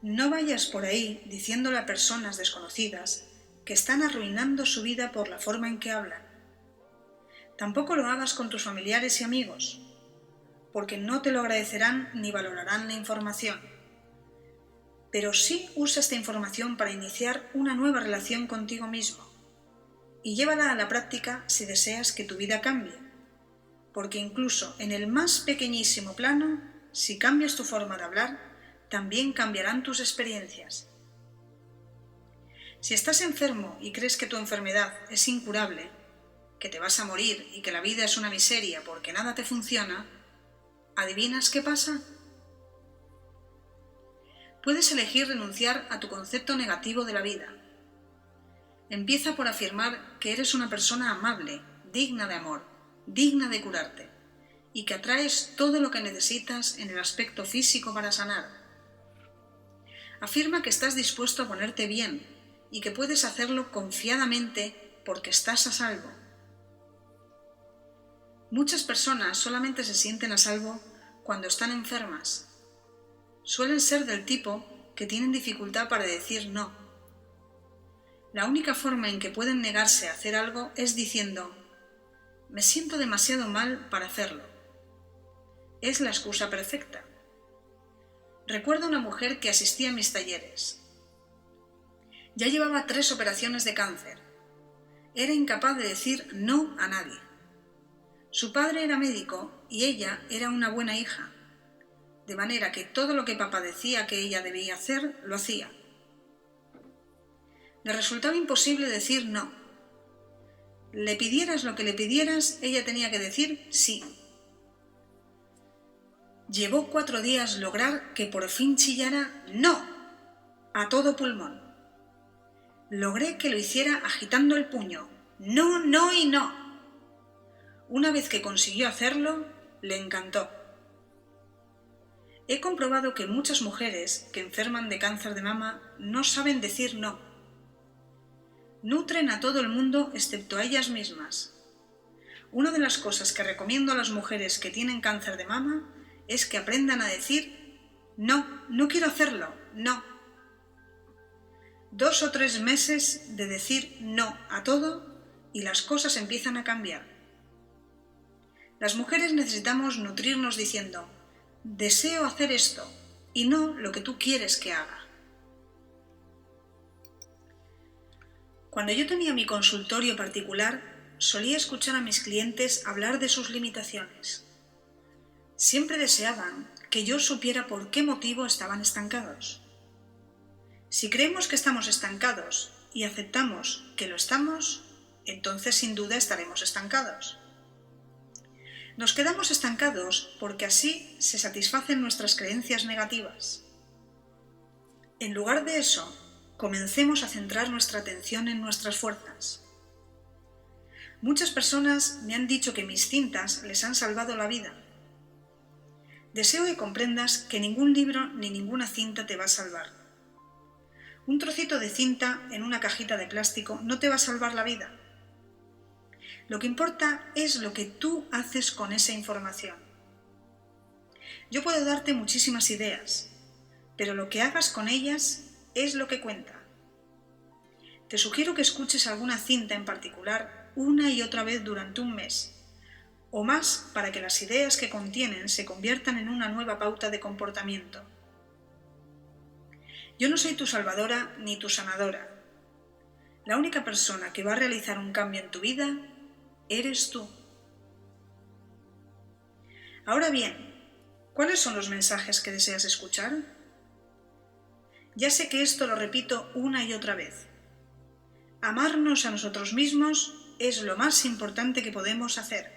no vayas por ahí diciéndole a personas desconocidas que están arruinando su vida por la forma en que hablan. Tampoco lo hagas con tus familiares y amigos, porque no te lo agradecerán ni valorarán la información. Pero sí usa esta información para iniciar una nueva relación contigo mismo y llévala a la práctica si deseas que tu vida cambie, porque incluso en el más pequeñísimo plano, si cambias tu forma de hablar, también cambiarán tus experiencias. Si estás enfermo y crees que tu enfermedad es incurable, que te vas a morir y que la vida es una miseria porque nada te funciona, ¿adivinas qué pasa? Puedes elegir renunciar a tu concepto negativo de la vida. Empieza por afirmar que eres una persona amable, digna de amor, digna de curarte, y que atraes todo lo que necesitas en el aspecto físico para sanar. Afirma que estás dispuesto a ponerte bien y que puedes hacerlo confiadamente porque estás a salvo. Muchas personas solamente se sienten a salvo cuando están enfermas. Suelen ser del tipo que tienen dificultad para decir no. La única forma en que pueden negarse a hacer algo es diciendo «me siento demasiado mal para hacerlo». Es la excusa perfecta. Recuerdo a una mujer que asistía a mis talleres. Ya llevaba 3 operaciones de cáncer. Era incapaz de decir no a nadie. Su padre era médico y ella era una buena hija, de manera que todo lo que papá decía que ella debía hacer, lo hacía. Le resultaba imposible decir no. Le pidieras lo que le pidieras, ella tenía que decir sí. Llevó 4 días lograr que por fin chillara no a todo pulmón. Logré que lo hiciera agitando el puño. No, no y no. Una vez que consiguió hacerlo, le encantó. He comprobado que muchas mujeres que enferman de cáncer de mama no saben decir no. Nutren a todo el mundo excepto a ellas mismas. Una de las cosas que recomiendo a las mujeres que tienen cáncer de mama es que aprendan a decir no, no quiero hacerlo, no. 2 o 3 meses de decir no a todo y las cosas empiezan a cambiar. Las mujeres necesitamos nutrirnos diciendo Deseo hacer esto y no lo que tú quieres que haga. Cuando yo tenía mi consultorio particular, solía escuchar a mis clientes hablar de sus limitaciones. Siempre deseaban que yo supiera por qué motivo estaban estancados. Si creemos que estamos estancados y aceptamos que lo estamos, entonces sin duda estaremos estancados. Nos quedamos estancados porque así se satisfacen nuestras creencias negativas. En lugar de eso, comencemos a centrar nuestra atención en nuestras fuerzas. Muchas personas me han dicho que mis cintas les han salvado la vida. Deseo que comprendas que ningún libro ni ninguna cinta te va a salvar. Un trocito de cinta en una cajita de plástico no te va a salvar la vida. Lo que importa es lo que tú haces con esa información. Yo puedo darte muchísimas ideas, pero lo que hagas con ellas es lo que cuenta. Te sugiero que escuches alguna cinta en particular una y otra vez durante un mes, o más para que las ideas que contienen se conviertan en una nueva pauta de comportamiento. Yo no soy tu salvadora ni tu sanadora. La única persona que va a realizar un cambio en tu vida eres tú. Ahora bien, ¿cuáles son los mensajes que deseas escuchar? Ya sé que esto lo repito una y otra vez. Amarnos a nosotros mismos es lo más importante que podemos hacer,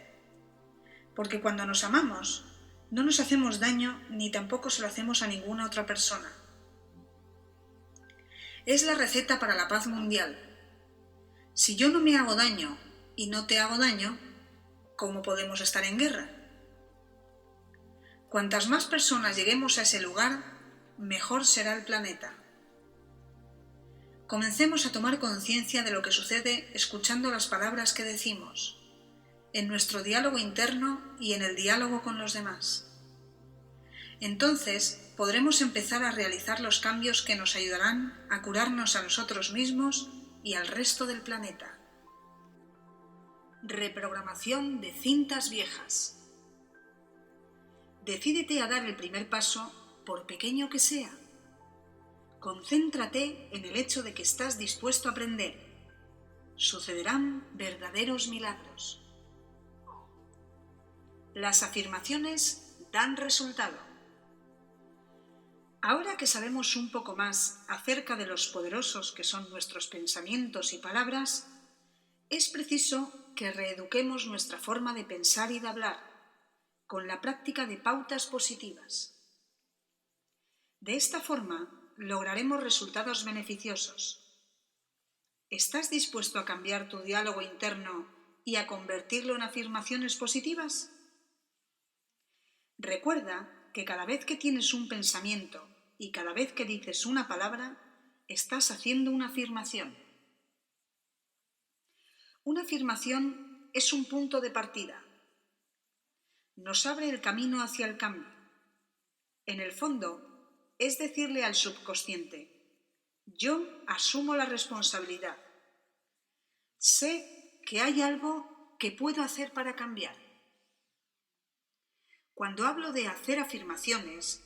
porque cuando nos amamos, no nos hacemos daño ni tampoco se lo hacemos a ninguna otra persona. Es la receta para la paz mundial. Si yo no me hago daño y no te hago daño, ¿cómo podemos estar en guerra? Cuantas más personas lleguemos a ese lugar, mejor será el planeta. Comencemos a tomar conciencia de lo que sucede escuchando las palabras que decimos, en nuestro diálogo interno y en el diálogo con los demás. Entonces podremos empezar a realizar los cambios que nos ayudarán a curarnos a nosotros mismos y al resto del planeta. Reprogramación de cintas viejas. Decídete a dar el primer paso, por pequeño que sea. Concéntrate en el hecho de que estás dispuesto a aprender. Sucederán verdaderos milagros. Las afirmaciones dan resultado. Ahora que sabemos un poco más acerca de los poderosos que son nuestros pensamientos y palabras, es preciso que reeduquemos nuestra forma de pensar y de hablar, con la práctica de pautas positivas. De esta forma, lograremos resultados beneficiosos. ¿Estás dispuesto a cambiar tu diálogo interno y a convertirlo en afirmaciones positivas? Recuerda que cada vez que tienes un pensamiento y cada vez que dices una palabra, estás haciendo una afirmación. Una afirmación es un punto de partida. Nos abre el camino hacia el cambio. En el fondo, es decirle al subconsciente: yo asumo la responsabilidad. Sé que hay algo que puedo hacer para cambiar. Cuando hablo de hacer afirmaciones,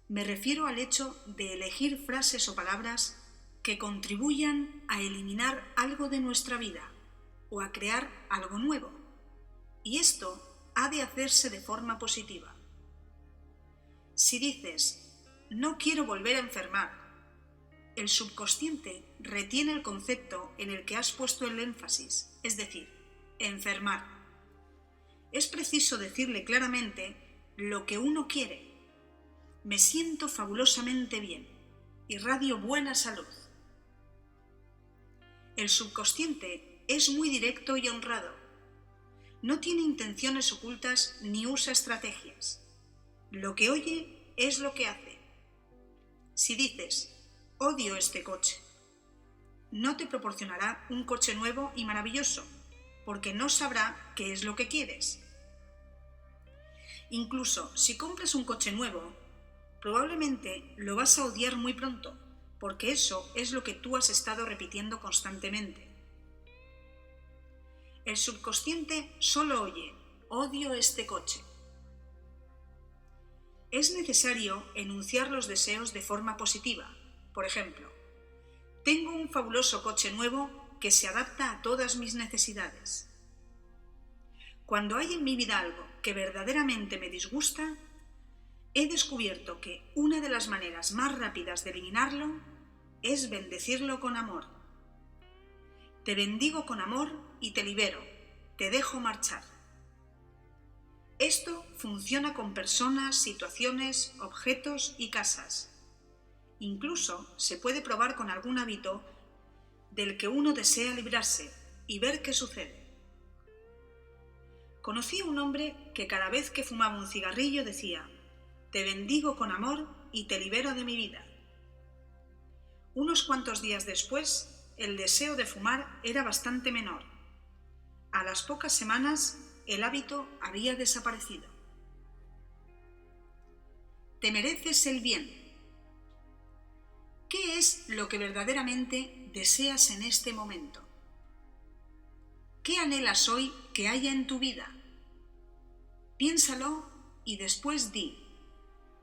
me refiero al hecho de elegir frases o palabras que contribuyan a eliminar algo de nuestra vida o a crear algo nuevo. Y esto ha de hacerse de forma positiva. Si dices, no quiero volver a enfermar, el subconsciente retiene el concepto en el que has puesto el énfasis, es decir, enfermar. Es preciso decirle claramente lo que uno quiere. Me siento fabulosamente bien, irradio buena salud. El subconsciente es muy directo y honrado. No tiene intenciones ocultas ni usa estrategias. Lo que oye es lo que hace. Si dices, odio este coche, no te proporcionará un coche nuevo y maravilloso, porque no sabrá qué es lo que quieres. Incluso si compras un coche nuevo, probablemente lo vas a odiar muy pronto, porque eso es lo que tú has estado repitiendo constantemente. El subconsciente solo oye, odio este coche. es necesario enunciar los deseos de forma positiva. Por ejemplo, tengo un fabuloso coche nuevo que se adapta a todas mis necesidades. Cuando hay en mi vida algo que verdaderamente me disgusta, he descubierto que una de las maneras más rápidas de eliminarlo es bendecirlo con amor. Te bendigo con amor y te libero, te dejo marchar. Esto funciona con personas, situaciones, objetos y casas. Incluso se puede probar con algún hábito del que uno desea librarse y ver qué sucede. Conocí a un hombre que cada vez que fumaba un cigarrillo decía: te bendigo con amor y te libero de mi vida. Unos cuantos días después, el deseo de fumar era bastante menor. A las pocas semanas, el hábito había desaparecido. Te mereces el bien. ¿Qué es lo que verdaderamente deseas en este momento? ¿Qué anhelas hoy que haya en tu vida? Piénsalo y después di: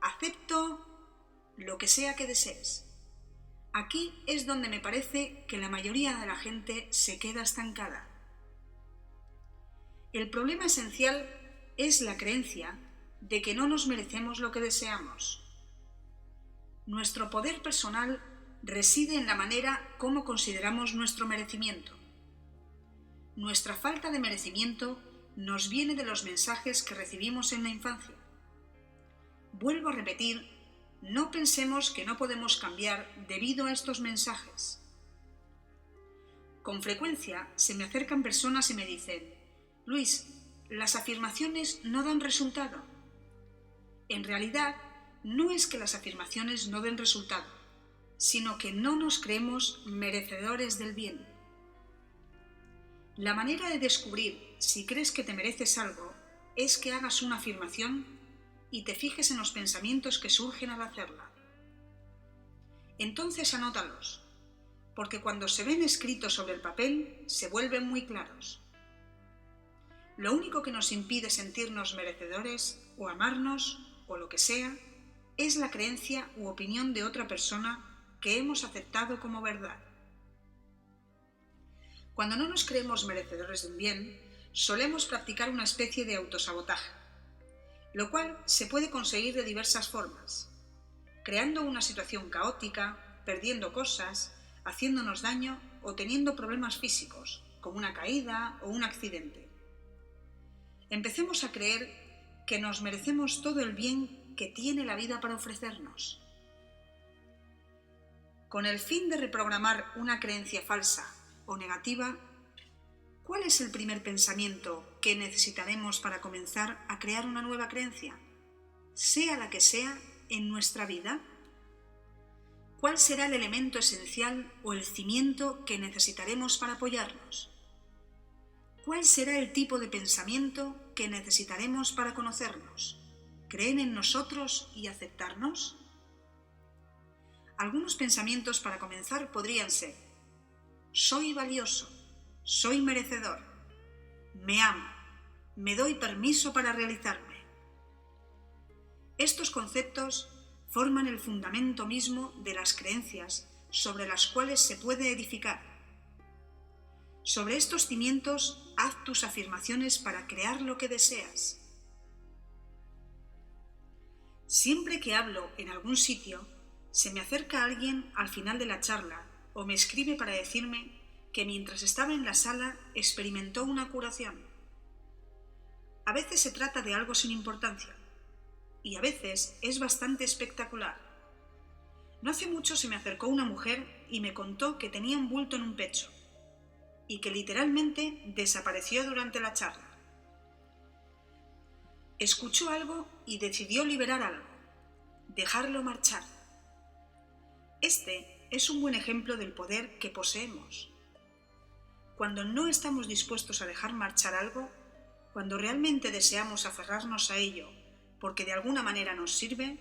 acepto lo que sea que desees. Aquí es donde me parece que la mayoría de la gente se queda estancada. El problema esencial es la creencia de que no nos merecemos lo que deseamos. Nuestro poder personal reside en la manera como consideramos nuestro merecimiento. Nuestra falta de merecimiento nos viene de los mensajes que recibimos en la infancia. Vuelvo a repetir, no pensemos que no podemos cambiar debido a estos mensajes. Con frecuencia se me acercan personas y me dicen: Luis, las afirmaciones no dan resultado. En realidad, no es que las afirmaciones no den resultado, sino que no nos creemos merecedores del bien. La manera de descubrir si crees que te mereces algo es que hagas una afirmación y te fijes en los pensamientos que surgen al hacerla. Entonces anótalos, porque cuando se ven escritos sobre el papel se vuelven muy claros. Lo único que nos impide sentirnos merecedores o amarnos o lo que sea es la creencia u opinión de otra persona que hemos aceptado como verdad. Cuando no nos creemos merecedores de un bien, solemos practicar una especie de autosabotaje, lo cual se puede conseguir de diversas formas: creando una situación caótica, perdiendo cosas, haciéndonos daño o teniendo problemas físicos, como una caída o un accidente. Empecemos a creer que nos merecemos todo el bien que tiene la vida para ofrecernos. Con el fin de reprogramar una creencia falsa o negativa, ¿cuál es el primer pensamiento que necesitaremos para comenzar a crear una nueva creencia, sea la que sea, en nuestra vida? ¿Cuál será el elemento esencial o el cimiento que necesitaremos para apoyarnos? ¿Cuál será el tipo de pensamiento que necesitaremos para conocernos, creer en nosotros y aceptarnos? Algunos pensamientos para comenzar podrían ser: soy valioso, soy merecedor, me amo, me doy permiso para realizarme. Estos conceptos forman el fundamento mismo de las creencias sobre las cuales se puede edificar. Sobre estos cimientos, haz tus afirmaciones para crear lo que deseas. Siempre que hablo en algún sitio, se me acerca alguien al final de la charla o me escribe para decirme que mientras estaba en la sala experimentó una curación. A veces se trata de algo sin importancia y a veces es bastante espectacular. No hace mucho se me acercó una mujer y me contó que tenía un bulto en un pecho y que literalmente desapareció durante la charla. Escuchó algo y decidió liberar algo, dejarlo marchar. Este es un buen ejemplo del poder que poseemos. Cuando no estamos dispuestos a dejar marchar algo, cuando realmente deseamos aferrarnos a ello porque de alguna manera nos sirve,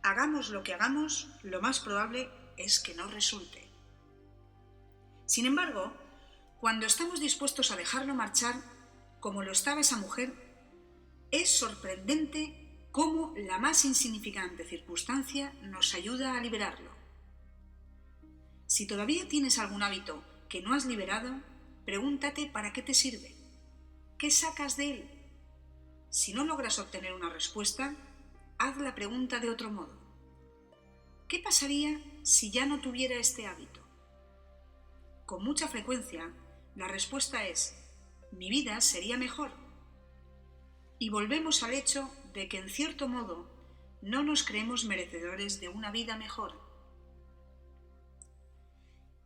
hagamos lo que hagamos, lo más probable es que no resulte. Sin embargo, cuando estamos dispuestos a dejarlo marchar, como lo estaba esa mujer, es sorprendente cómo la más insignificante circunstancia nos ayuda a liberarlo. Si todavía tienes algún hábito que no has liberado, pregúntate para qué te sirve. ¿Qué sacas de él? Si no logras obtener una respuesta, haz la pregunta de otro modo. ¿Qué pasaría si ya no tuviera este hábito? Con mucha frecuencia, la respuesta es: mi vida sería mejor. Y volvemos al hecho de que, en cierto modo, no nos creemos merecedores de una vida mejor.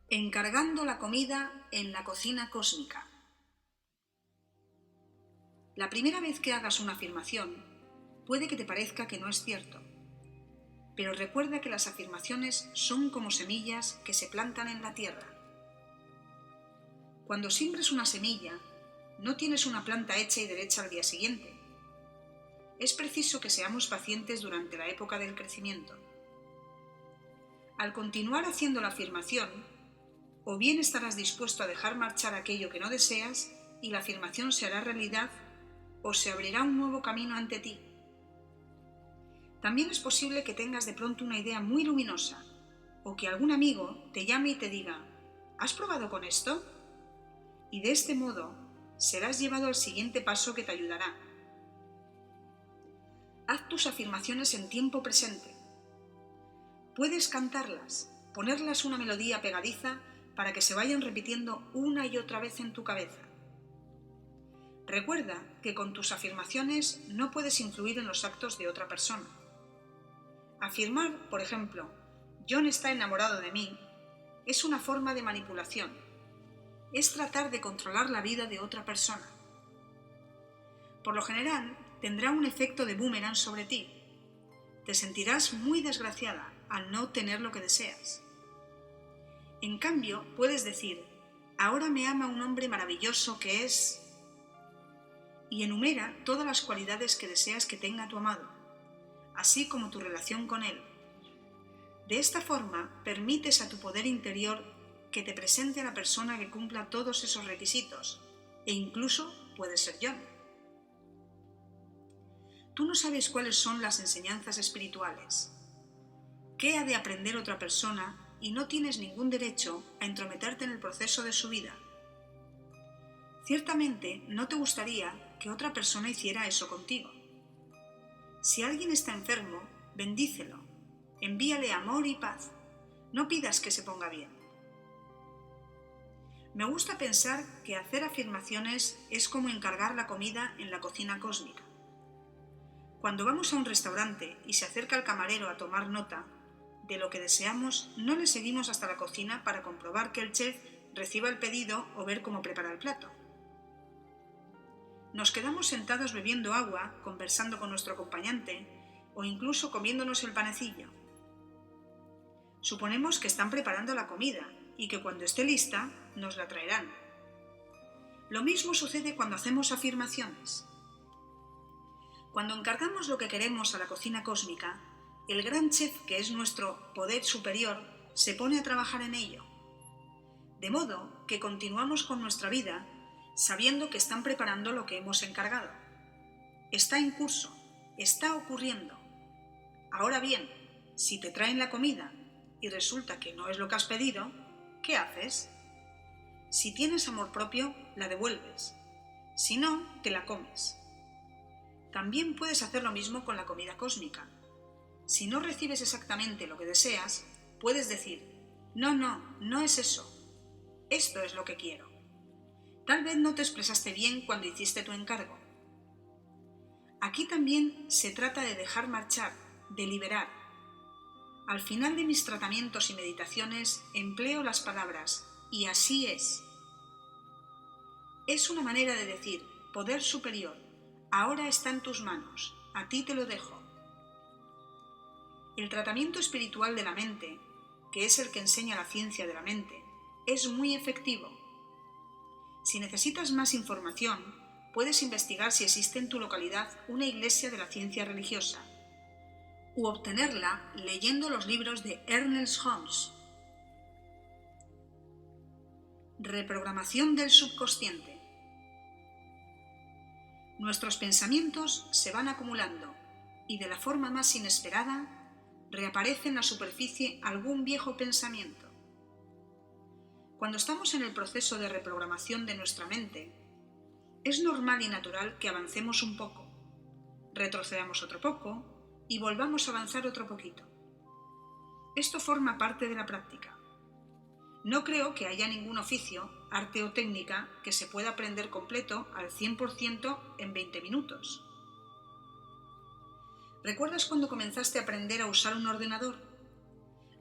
Encargando la comida en la cocina cósmica. La primera vez que hagas una afirmación, puede que te parezca que no es cierto, pero recuerda que las afirmaciones son como semillas que se plantan en la tierra. Cuando siembres una semilla, no tienes una planta hecha y derecha al día siguiente. Es preciso que seamos pacientes durante la época del crecimiento. Al continuar haciendo la afirmación, o bien estarás dispuesto a dejar marchar aquello que no deseas y la afirmación se hará realidad, o se abrirá un nuevo camino ante ti. También es posible que tengas de pronto una idea muy luminosa, o que algún amigo te llame y te diga: ¿has probado con esto? Y de este modo serás llevado al siguiente paso que te ayudará. Haz tus afirmaciones en tiempo presente. Puedes cantarlas, ponerlas una melodía pegadiza para que se vayan repitiendo una y otra vez en tu cabeza. Recuerda que con tus afirmaciones no puedes influir en los actos de otra persona. Afirmar, por ejemplo, John está enamorado de mí, es una forma de manipulación. Es tratar de controlar la vida de otra persona. Por lo general, tendrá un efecto de boomerang sobre ti. Te sentirás muy desgraciada al no obtener lo que deseas. En cambio, puedes decir: ahora me ama un hombre maravilloso que es... y enumera todas las cualidades que deseas que tenga tu amado, así como tu relación con él. De esta forma, permites a tu poder interior que te presente a la persona que cumpla todos esos requisitos, e incluso puede ser John. Tú no sabes cuáles son las enseñanzas espirituales. ¿Qué ha de aprender otra persona? Y no tienes ningún derecho a entrometerte en el proceso de su vida. Ciertamente no te gustaría que otra persona hiciera eso contigo. Si alguien está enfermo, bendícelo, envíale amor y paz. No pidas que se ponga bien. Me gusta pensar que hacer afirmaciones es como encargar la comida en la cocina cósmica. Cuando vamos a un restaurante y se acerca el camarero a tomar nota de lo que deseamos, no le seguimos hasta la cocina para comprobar que el chef reciba el pedido o ver cómo prepara el plato. Nos quedamos sentados bebiendo agua, conversando con nuestro acompañante o incluso comiéndonos el panecillo. Suponemos que están preparando la comida y que cuando esté lista nos la traerán. Lo mismo sucede cuando hacemos afirmaciones. Cuando encargamos lo que queremos a la cocina cósmica, el gran chef, que es nuestro poder superior, se pone a trabajar en ello. De modo que continuamos con nuestra vida sabiendo que están preparando lo que hemos encargado. Está en curso, está ocurriendo. Ahora bien, si te traen la comida y resulta que no es lo que has pedido, ¿qué haces? Si tienes amor propio, la devuelves. Si no, te la comes. También puedes hacer lo mismo con la comida cósmica. Si no recibes exactamente lo que deseas, puedes decir: no es eso. Esto es lo que quiero. Tal vez no te expresaste bien cuando hiciste tu encargo. Aquí también se trata de dejar marchar, de liberar. Al final de mis tratamientos y meditaciones empleo las palabras «y así es». Es una manera de decir: poder superior, ahora está en tus manos, a ti te lo dejo. El tratamiento espiritual de la mente, que es el que enseña la ciencia de la mente, es muy efectivo. Si necesitas más información, puedes investigar si existe en tu localidad una iglesia de la ciencia religiosa, u obtenerla leyendo los libros de Ernest Holmes. Reprogramación del subconsciente. Nuestros pensamientos se van acumulando y de la forma más inesperada reaparece en la superficie algún viejo pensamiento. Cuando estamos en el proceso de reprogramación de nuestra mente, es normal y natural que avancemos un poco, retrocedamos otro poco y volvamos a avanzar otro poquito. Esto forma parte de la práctica. No creo que haya ningún oficio, arte o técnica que se pueda aprender completo al 100% en 20 minutos. ¿Recuerdas cuando comenzaste a aprender a usar un ordenador?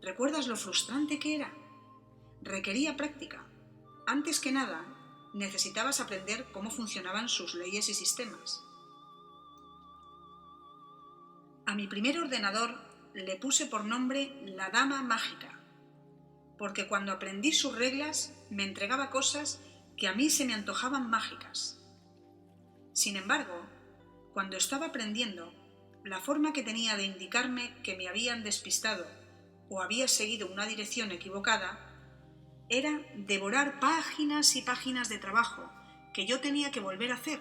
¿Recuerdas lo frustrante que era? Requería práctica. Antes que nada, necesitabas aprender cómo funcionaban sus leyes y sistemas. A mi primer ordenador le puse por nombre la Dama Mágica, porque cuando aprendí sus reglas me entregaba cosas que a mí se me antojaban mágicas. Sin embargo, cuando estaba aprendiendo, la forma que tenía de indicarme que me habían despistado o había seguido una dirección equivocada era devorar páginas y páginas de trabajo que yo tenía que volver a hacer.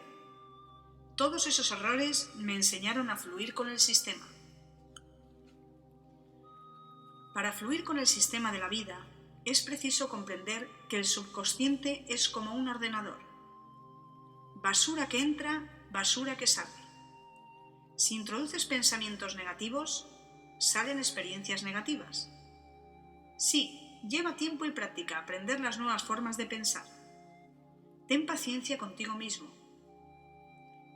Todos esos errores me enseñaron a fluir con el sistema. Para fluir con el sistema de la vida, es preciso comprender que el subconsciente es como un ordenador. Basura que entra, basura que sale. Si introduces pensamientos negativos, salen experiencias negativas. Sí, lleva tiempo y práctica aprender las nuevas formas de pensar. Ten paciencia contigo mismo.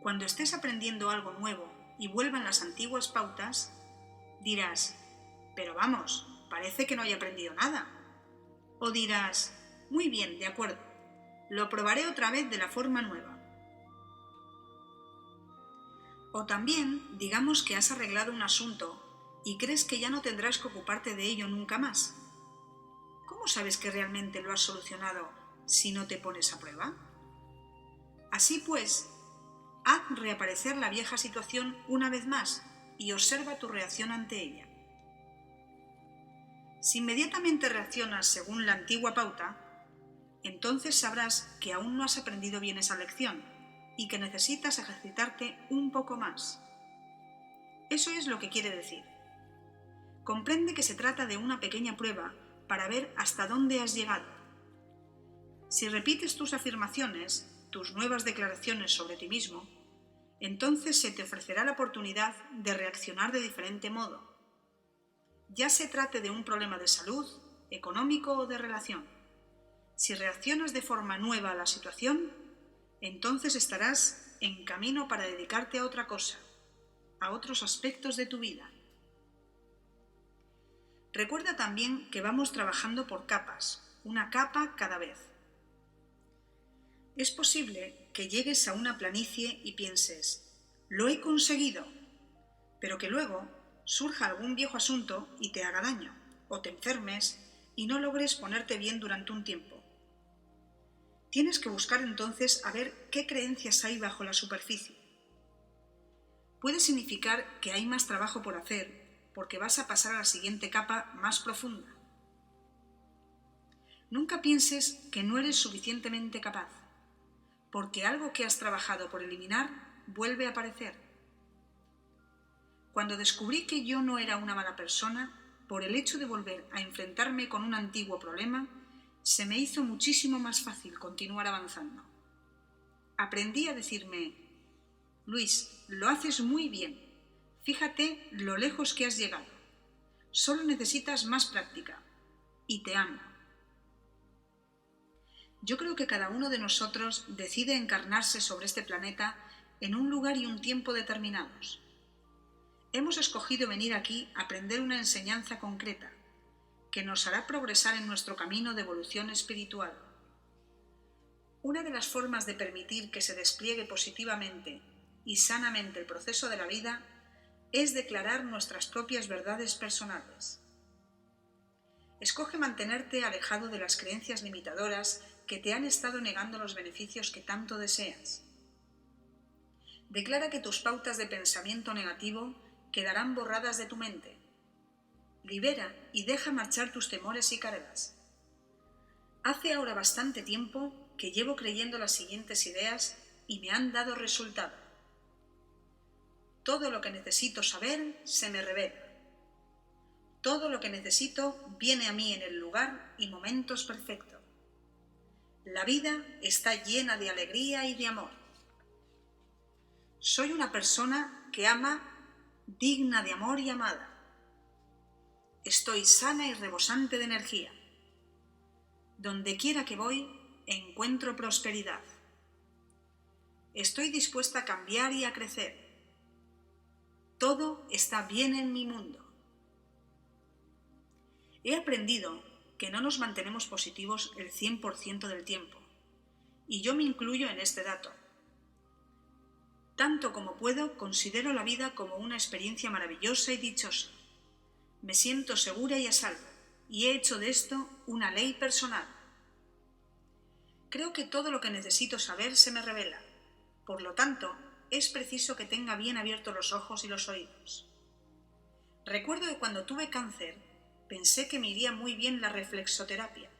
Cuando estés aprendiendo algo nuevo y vuelvan las antiguas pautas, dirás, pero vamos, parece que no haya aprendido nada. O dirás, muy bien, de acuerdo, lo probaré otra vez de la forma nueva. O también, digamos que has arreglado un asunto y crees que ya no tendrás que ocuparte de ello nunca más. ¿Cómo sabes que realmente lo has solucionado si no te pones a prueba? Así pues, haz reaparecer la vieja situación una vez más y observa tu reacción ante ella. Si inmediatamente reaccionas según la antigua pauta, entonces sabrás que aún no has aprendido bien esa lección y que necesitas ejercitarte un poco más. Eso es lo que quiere decir. Comprende que se trata de una pequeña prueba para ver hasta dónde has llegado. Si repites tus afirmaciones, tus nuevas declaraciones sobre ti mismo, entonces se te ofrecerá la oportunidad de reaccionar de diferente modo. Ya se trate de un problema de salud, económico o de relación. Si reaccionas de forma nueva a la situación, entonces estarás en camino para dedicarte a otra cosa, a otros aspectos de tu vida. Recuerda también que vamos trabajando por capas, una capa cada vez. Es posible que llegues a una planicie y pienses, lo he conseguido, pero que luego surja algún viejo asunto y te haga daño, o te enfermes y no logres ponerte bien durante un tiempo. Tienes que buscar entonces a ver qué creencias hay bajo la superficie. Puede significar que hay más trabajo por hacer porque vas a pasar a la siguiente capa más profunda. Nunca pienses que no eres suficientemente capaz, porque algo que has trabajado por eliminar vuelve a aparecer. Cuando descubrí que yo no era una mala persona, por el hecho de volver a enfrentarme con un antiguo problema, se me hizo muchísimo más fácil continuar avanzando. Aprendí a decirme, Luis, lo haces muy bien, fíjate lo lejos que has llegado, solo necesitas más práctica, y te amo. Yo creo que cada uno de nosotros decide encarnarse sobre este planeta en un lugar y un tiempo determinados. Hemos escogido venir aquí a aprender una enseñanza concreta, que nos hará progresar en nuestro camino de evolución espiritual. Una de las formas de permitir que se despliegue positivamente y sanamente el proceso de la vida es declarar nuestras propias verdades personales. Escoge mantenerte alejado de las creencias limitadoras que te han estado negando los beneficios que tanto deseas. Declara que tus pautas de pensamiento negativo quedarán borradas de tu mente. Libera y deja marchar tus temores y cargas. Hace ahora bastante tiempo que llevo creyendo las siguientes ideas y me han dado resultado. todo lo que necesito saber se me revela. Todo lo que necesito viene a mí en el lugar y momentos perfectos. La vida está llena de alegría y de amor. Soy una persona que ama, digna de amor y amada. Estoy sana y rebosante de energía. Donde quiera que voy, encuentro prosperidad. Estoy dispuesta a cambiar y a crecer. Todo está bien en mi mundo. He aprendido que no nos mantenemos positivos el 100% del tiempo, y yo me incluyo en este dato. Tanto como puedo, considero la vida como una experiencia maravillosa y dichosa. Me siento segura y a salvo, y he hecho de esto una ley personal. Creo que todo lo que necesito saber se me revela. Por lo tanto, es preciso que tenga bien abiertos los ojos y los oídos. Recuerdo que cuando tuve cáncer, pensé que me iría muy bien la reflexoterapia.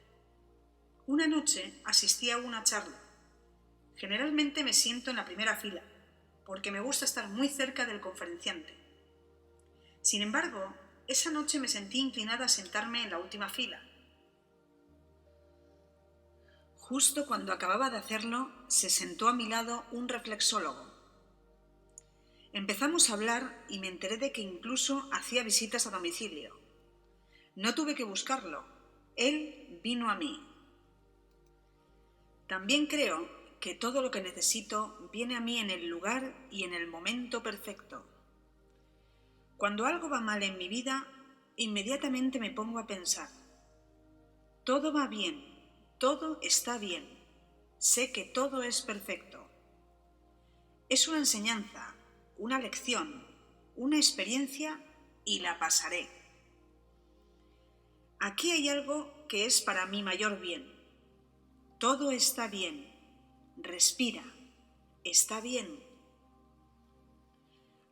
Una noche asistí a una charla. Generalmente me siento en la primera fila, porque me gusta estar muy cerca del conferenciante. Sin embargo, esa noche me sentí inclinada a sentarme en la última fila. Justo cuando acababa de hacerlo, se sentó a mi lado un reflexólogo. Empezamos a hablar y me enteré de que incluso hacía visitas a domicilio. No tuve que buscarlo, él vino a mí. También creo que todo lo que necesito viene a mí en el lugar y en el momento perfecto. Cuando algo va mal en mi vida, inmediatamente me pongo a pensar: todo va bien, todo está bien, sé que todo es perfecto. Es una enseñanza, una lección, una experiencia y la pasaré. Aquí hay algo que es para mi mayor bien. Todo está bien. Respira. Está bien.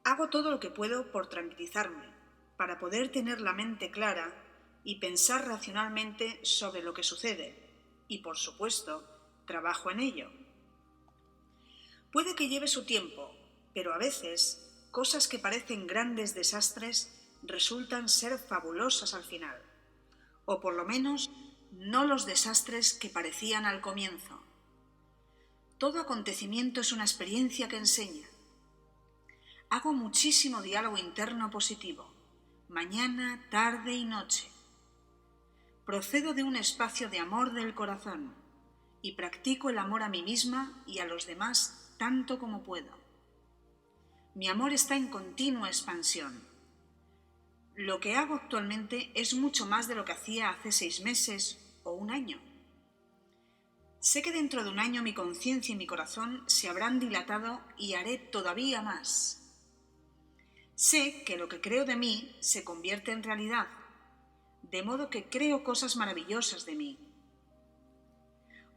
Hago todo lo que puedo por tranquilizarme, para poder tener la mente clara y pensar racionalmente sobre lo que sucede, y por supuesto, trabajo en ello. Puede que lleve su tiempo, pero a veces cosas que parecen grandes desastres resultan ser fabulosas al final. O por lo menos, no los desastres que parecían al comienzo. Todo acontecimiento es una experiencia que enseña. Hago muchísimo diálogo interno positivo, mañana, tarde y noche. Procedo de un espacio de amor del corazón y practico el amor a mí misma y a los demás tanto como puedo. Mi amor está en continua expansión. Lo que hago actualmente es mucho más de lo que hacía hace 6 meses o un año. Sé que dentro de un año mi conciencia y mi corazón se habrán dilatado y haré todavía más. Sé que lo que creo de mí se convierte en realidad, de modo que creo cosas maravillosas de mí.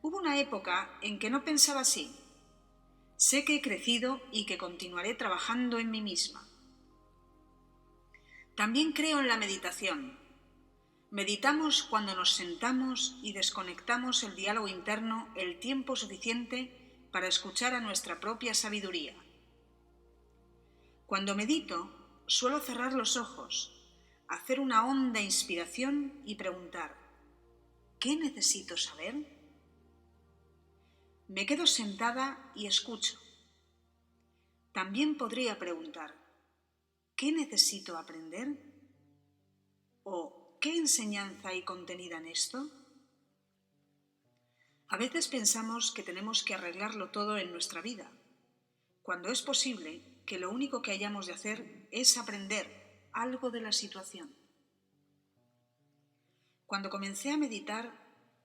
Hubo una época en que no pensaba así. Sé que he crecido y que continuaré trabajando en mí misma. También creo en la meditación. Meditamos cuando nos sentamos y desconectamos el diálogo interno el tiempo suficiente para escuchar a nuestra propia sabiduría. Cuando medito, suelo cerrar los ojos, hacer una honda inspiración y preguntar: ¿qué necesito saber? Me quedo sentada y escucho. También podría preguntar: ¿qué necesito aprender? ¿O qué enseñanza hay contenida en esto? A veces pensamos que tenemos que arreglarlo todo en nuestra vida, cuando es posible que lo único que hayamos de hacer es aprender algo de la situación. Cuando comencé a meditar,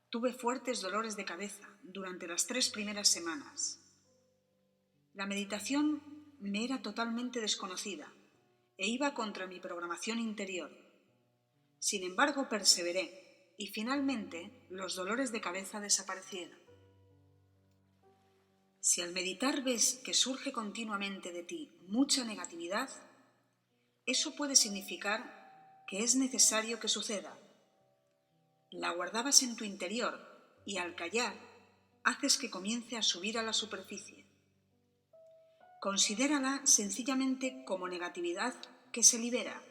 tuve fuertes dolores de cabeza durante las 3 primeras semanas. La meditación me era totalmente desconocida e iba contra mi programación interior. Sin embargo, perseveré y finalmente los dolores de cabeza desaparecieron. Si al meditar ves que surge continuamente de ti mucha negatividad, eso puede significar que es necesario que suceda. La guardabas en tu interior y al callar haces que comience a subir a la superficie. Considérala sencillamente como negatividad que se libera.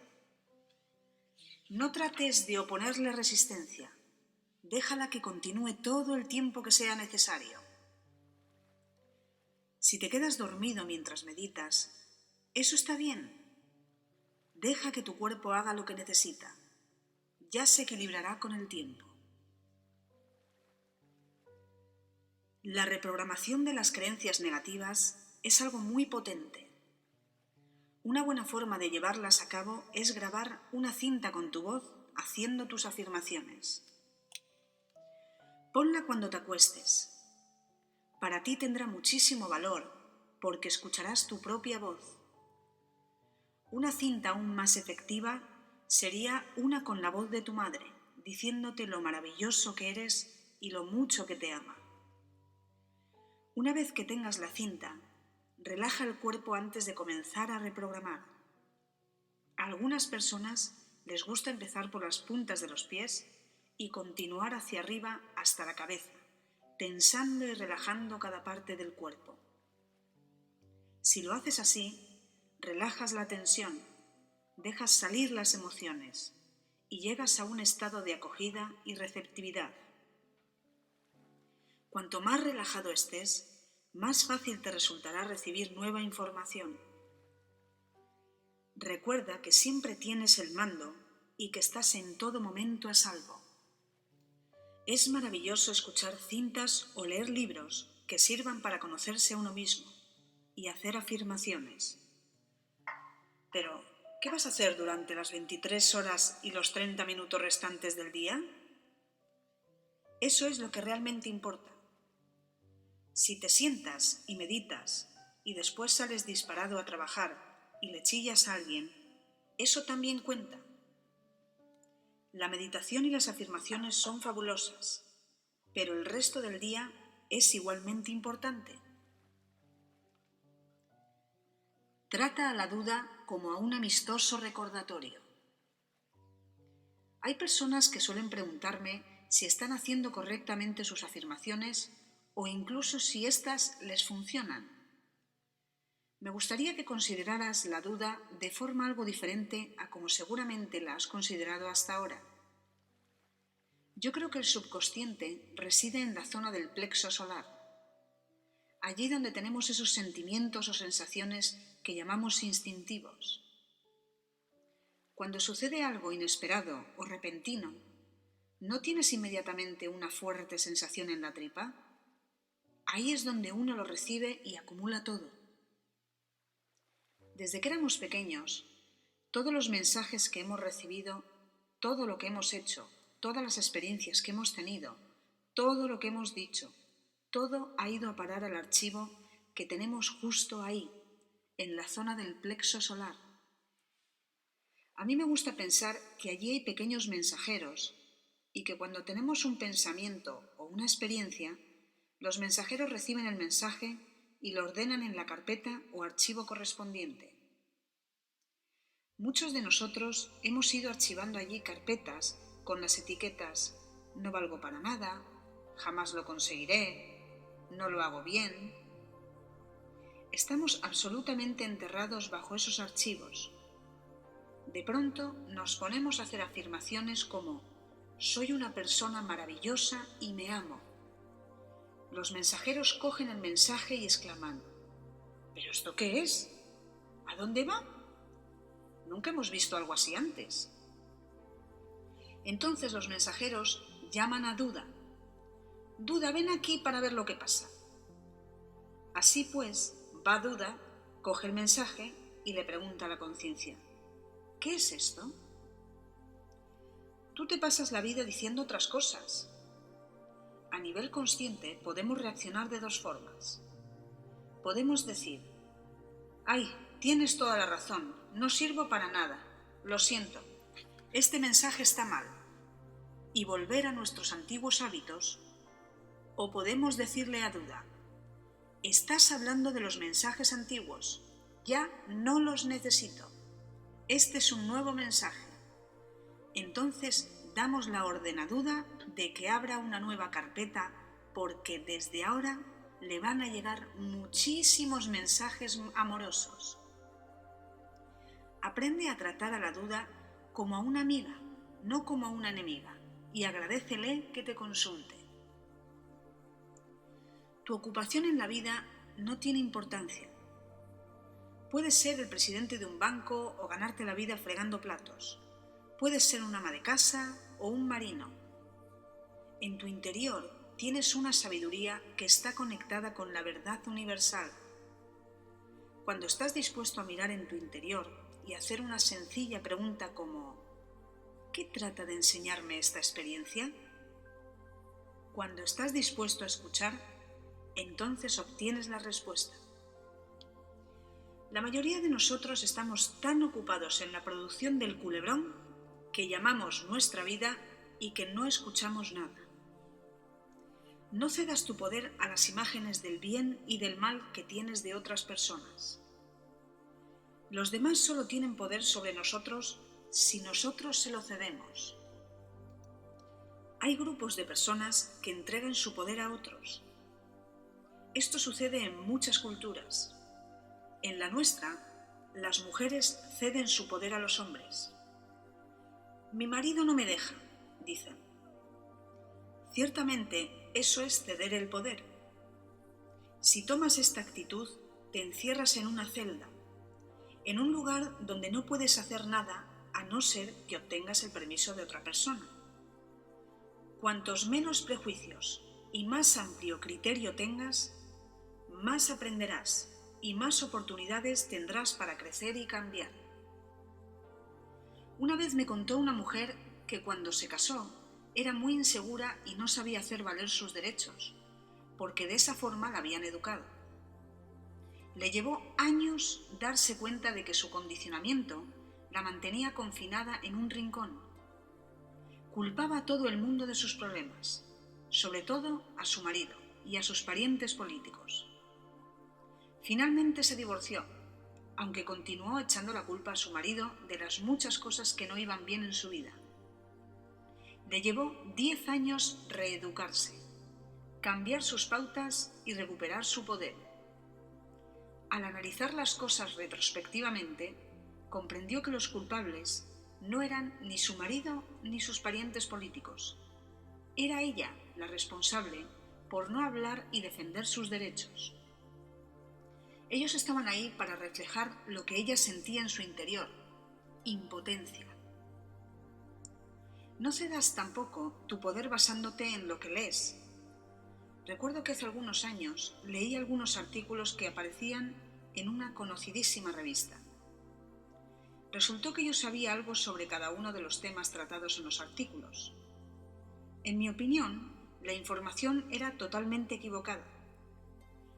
No trates de oponerle resistencia. Déjala que continúe todo el tiempo que sea necesario. Si te quedas dormido mientras meditas, eso está bien. Deja que tu cuerpo haga lo que necesita. Ya se equilibrará con el tiempo. La reprogramación de las creencias negativas es algo muy potente. Una buena forma de llevarlas a cabo es grabar una cinta con tu voz haciendo tus afirmaciones. Ponla cuando te acuestes. Para ti tendrá muchísimo valor porque escucharás tu propia voz. Una cinta aún más efectiva sería una con la voz de tu madre, diciéndote lo maravilloso que eres y lo mucho que te ama. Una vez que tengas la cinta, relaja el cuerpo antes de comenzar a reprogramar. A algunas personas les gusta empezar por las puntas de los pies y continuar hacia arriba hasta la cabeza, tensando y relajando cada parte del cuerpo. Si lo haces así, relajas la tensión, dejas salir las emociones y llegas a un estado de acogida y receptividad. Cuanto más relajado estés, más fácil te resultará recibir nueva información. Recuerda que siempre tienes el mando y que estás en todo momento a salvo. Es maravilloso escuchar cintas o leer libros que sirvan para conocerse a uno mismo y hacer afirmaciones. Pero, ¿qué vas a hacer durante las 23 horas y los 30 minutos restantes del día? Eso es lo que realmente importa. Si te sientas y meditas y después sales disparado a trabajar y le chillas a alguien, eso también cuenta. La meditación y las afirmaciones son fabulosas, pero el resto del día es igualmente importante. Trata a la duda como a un amistoso recordatorio. Hay personas que suelen preguntarme si están haciendo correctamente sus afirmaciones o incluso si éstas les funcionan. Me gustaría que consideraras la duda de forma algo diferente a como seguramente la has considerado hasta ahora. Yo creo que el subconsciente reside en la zona del plexo solar, allí donde tenemos esos sentimientos o sensaciones que llamamos instintivos. Cuando sucede algo inesperado o repentino, ¿no tienes inmediatamente una fuerte sensación en la tripa? Ahí es donde uno lo recibe y acumula todo. Desde que éramos pequeños, todos los mensajes que hemos recibido, todo lo que hemos hecho, todas las experiencias que hemos tenido, todo lo que hemos dicho, todo ha ido a parar al archivo que tenemos justo ahí, en la zona del plexo solar. A mí me gusta pensar que allí hay pequeños mensajeros y que cuando tenemos un pensamiento o una experiencia, los mensajeros reciben el mensaje y lo ordenan en la carpeta o archivo correspondiente. Muchos de nosotros hemos ido archivando allí carpetas con las etiquetas «no valgo para nada», «jamás lo conseguiré», «no lo hago bien». Estamos absolutamente enterrados bajo esos archivos. De pronto nos ponemos a hacer afirmaciones como «soy una persona maravillosa y me amo». Los mensajeros cogen el mensaje y exclaman «¿pero esto qué es? ¿A dónde va? Nunca hemos visto algo así antes». Entonces los mensajeros llaman a Duda. «Duda, ven aquí para ver lo que pasa». Así pues, va Duda, coge el mensaje y le pregunta a la conciencia «¿qué es esto?». Tú te pasas la vida diciendo otras cosas. A nivel consciente podemos reaccionar de dos formas. Podemos decir «ay, tienes toda la razón, no sirvo para nada, lo siento, este mensaje está mal», y volver a nuestros antiguos hábitos. O podemos decirle a Duda «estás hablando de los mensajes antiguos, ya no los necesito, este es un nuevo mensaje». Entonces damos la orden a Duda de que abra una nueva carpeta porque desde ahora le van a llegar muchísimos mensajes amorosos. Aprende a tratar a la duda como a una amiga, no como a una enemiga, y agradécele que te consulte. Tu ocupación en la vida no tiene importancia. Puedes ser el presidente de un banco o ganarte la vida fregando platos. Puedes ser un ama de casa o un marino. En tu interior tienes una sabiduría que está conectada con la verdad universal. Cuando estás dispuesto a mirar en tu interior y hacer una sencilla pregunta como ¿qué trata de enseñarme esta experiencia? Cuando estás dispuesto a escuchar, entonces obtienes la respuesta. La mayoría de nosotros estamos tan ocupados en la producción del culebrón que llamamos nuestra vida y que no escuchamos nada. No cedas tu poder a las imágenes del bien y del mal que tienes de otras personas. Los demás solo tienen poder sobre nosotros si nosotros se lo cedemos. Hay grupos de personas que entregan su poder a otros. Esto sucede en muchas culturas. En la nuestra, las mujeres ceden su poder a los hombres. Mi marido no me deja, dicen. Ciertamente, eso es ceder el poder. Si tomas esta actitud, te encierras en una celda, en un lugar donde no puedes hacer nada a no ser que obtengas el permiso de otra persona. Cuantos menos prejuicios y más amplio criterio tengas, más aprenderás y más oportunidades tendrás para crecer y cambiar. Una vez me contó una mujer que cuando se casó era muy insegura y no sabía hacer valer sus derechos, porque de esa forma la habían educado. Le llevó años darse cuenta de que su condicionamiento la mantenía confinada en un rincón. Culpaba a todo el mundo de sus problemas, sobre todo a su marido y a sus parientes políticos. Finalmente se divorció, aunque continuó echando la culpa a su marido de las muchas cosas que no iban bien en su vida. Le llevó 10 años reeducarse, cambiar sus pautas y recuperar su poder. Al analizar las cosas retrospectivamente, comprendió que los culpables no eran ni su marido ni sus parientes políticos. Era ella la responsable por no hablar y defender sus derechos. Ellos estaban ahí para reflejar lo que ella sentía en su interior, impotencia. No cedas tampoco tu poder basándote en lo que lees. Recuerdo que hace algunos años leí algunos artículos que aparecían en una conocidísima revista. Resultó que yo sabía algo sobre cada uno de los temas tratados en los artículos. En mi opinión, la información era totalmente equivocada.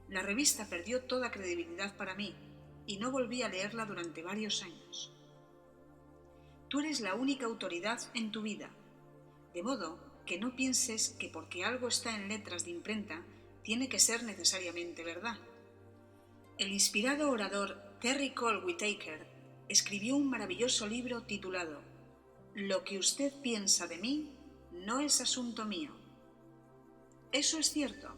La revista perdió toda credibilidad para mí y no volví a leerla durante varios años. Tú eres la única autoridad en tu vida, de modo que no pienses que porque algo está en letras de imprenta tiene que ser necesariamente verdad. El inspirado orador Terry Cole Whitaker escribió un maravilloso libro titulado «Lo que usted piensa de mí no es asunto mío». Eso es cierto.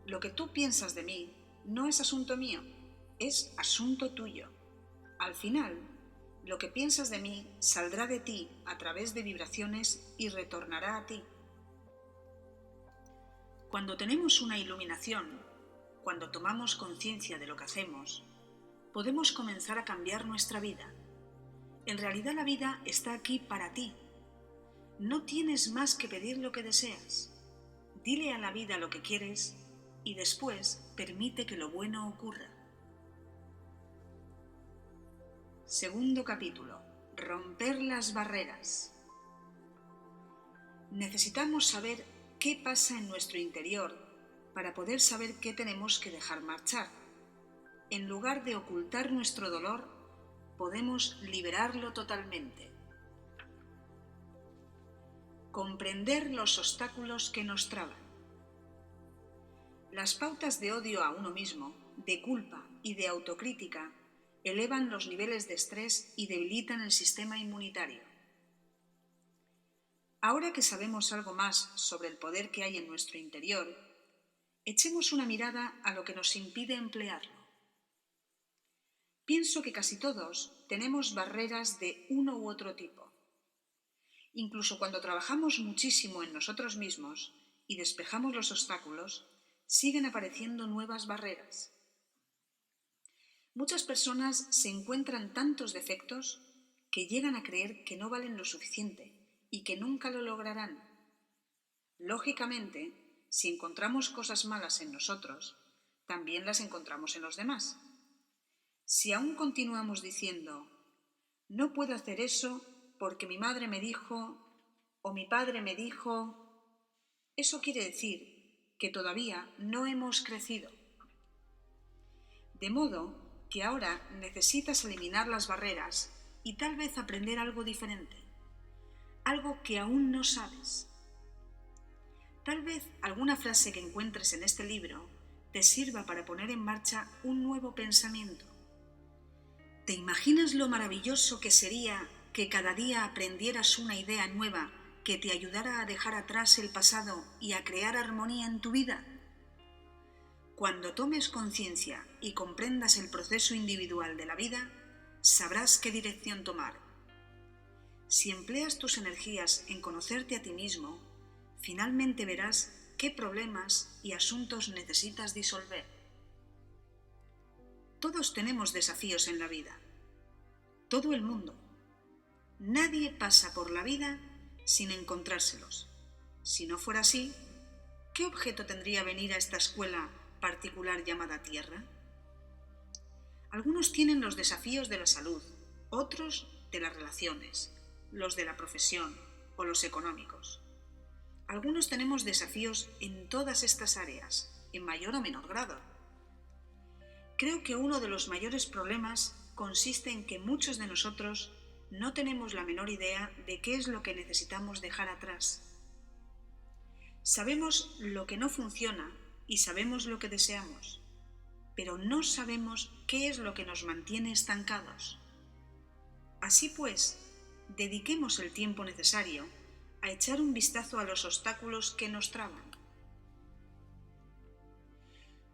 Lo que tú piensas de mí no es asunto mío, es asunto tuyo. Al final, lo que piensas de mí saldrá de ti a través de vibraciones y retornará a ti. Cuando tenemos una iluminación, cuando tomamos conciencia de lo que hacemos, podemos comenzar a cambiar nuestra vida. En realidad la vida está aquí para ti. No tienes más que pedir lo que deseas. Dile a la vida lo que quieres y después permite que lo bueno ocurra. Segundo capítulo. Romper las barreras. Necesitamos saber qué pasa en nuestro interior para poder saber qué tenemos que dejar marchar. En lugar de ocultar nuestro dolor, podemos liberarlo totalmente. Comprender los obstáculos que nos traban. Las pautas de odio a uno mismo, de culpa y de autocrítica elevan los niveles de estrés y debilitan el sistema inmunitario. Ahora que sabemos algo más sobre el poder que hay en nuestro interior, echemos una mirada a lo que nos impide emplearlo. Pienso que casi todos tenemos barreras de uno u otro tipo. Incluso cuando trabajamos muchísimo en nosotros mismos y despejamos los obstáculos, siguen apareciendo nuevas barreras. Muchas personas se encuentran tantos defectos que llegan a creer que no valen lo suficiente y que nunca lo lograrán. Lógicamente, si encontramos cosas malas en nosotros, también las encontramos en los demás. Si aún continuamos diciendo, no puedo hacer eso porque mi madre me dijo o mi padre me dijo, eso quiere decir que todavía no hemos crecido. De modo que ahora necesitas eliminar las barreras y tal vez aprender algo diferente, algo que aún no sabes. Tal vez alguna frase que encuentres en este libro te sirva para poner en marcha un nuevo pensamiento. ¿Te imaginas lo maravilloso que sería que cada día aprendieras una idea nueva que te ayudara a dejar atrás el pasado y a crear armonía en tu vida? Cuando tomes conciencia y comprendas el proceso individual de la vida, sabrás qué dirección tomar. Si empleas tus energías en conocerte a ti mismo, finalmente verás qué problemas y asuntos necesitas disolver. Todos tenemos desafíos en la vida. Todo el mundo. Nadie pasa por la vida sin encontrárselos. Si no fuera así, ¿qué objeto tendría venir a esta escuela particular llamada Tierra? Algunos tienen los desafíos de la salud, otros de las relaciones, los de la profesión o los económicos. Algunos tenemos desafíos en todas estas áreas, en mayor o menor grado. Creo que uno de los mayores problemas consiste en que muchos de nosotros no tenemos la menor idea de qué es lo que necesitamos dejar atrás. Sabemos lo que no funciona y sabemos lo que deseamos, pero no sabemos qué es lo que nos mantiene estancados. Así pues, dediquemos el tiempo necesario a echar un vistazo a los obstáculos que nos traban.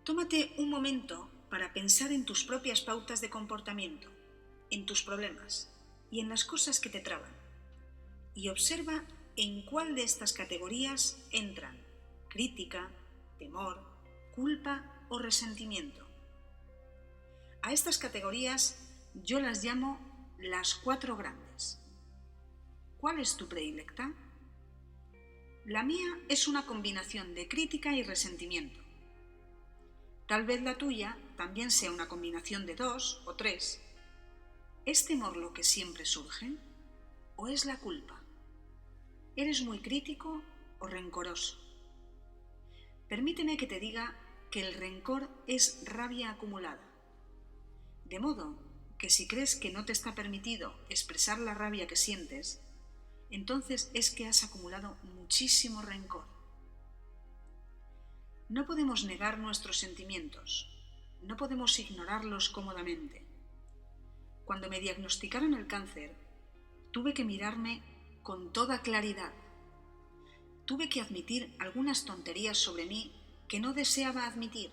Tómate un momento para pensar en tus propias pautas de comportamiento, en tus problemas y en las cosas que te traban, y observa en cuál de estas categorías entran crítica, temor, culpa o resentimiento. A estas categorías yo las llamo las 4 grandes. ¿Cuál es tu predilecta? La mía es una combinación de crítica y resentimiento. Tal vez la tuya también sea una combinación de 2 o 3. ¿Es temor lo que siempre surge? ¿O es la culpa? ¿Eres muy crítico o rencoroso? Permíteme que te diga que el rencor es rabia acumulada. De modo que si crees que no te está permitido expresar la rabia que sientes, entonces es que has acumulado muchísimo rencor. No podemos negar nuestros sentimientos, no podemos ignorarlos cómodamente. Cuando me diagnosticaron el cáncer, tuve que mirarme con toda claridad. Tuve que admitir algunas tonterías sobre mí que no deseaba admitir.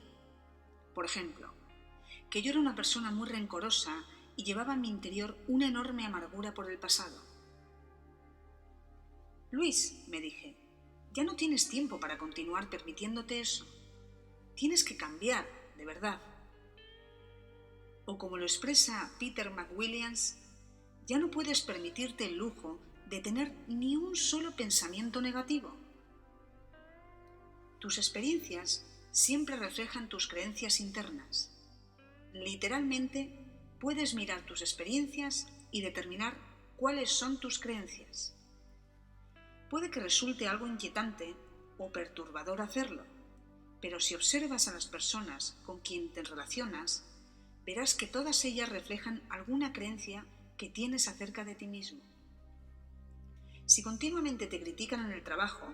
Por ejemplo, que yo era una persona muy rencorosa y llevaba en mi interior una enorme amargura por el pasado. Luis, me dije, ya no tienes tiempo para continuar permitiéndote eso. Tienes que cambiar, de verdad. O como lo expresa Peter McWilliams, ya no puedes permitirte el lujo de tener ni un solo pensamiento negativo. Tus experiencias siempre reflejan tus creencias internas. Literalmente, puedes mirar tus experiencias y determinar cuáles son tus creencias. Puede que resulte algo inquietante o perturbador hacerlo, pero si observas a las personas con quien te relacionas, verás que todas ellas reflejan alguna creencia que tienes acerca de ti mismo. Si continuamente te critican en el trabajo,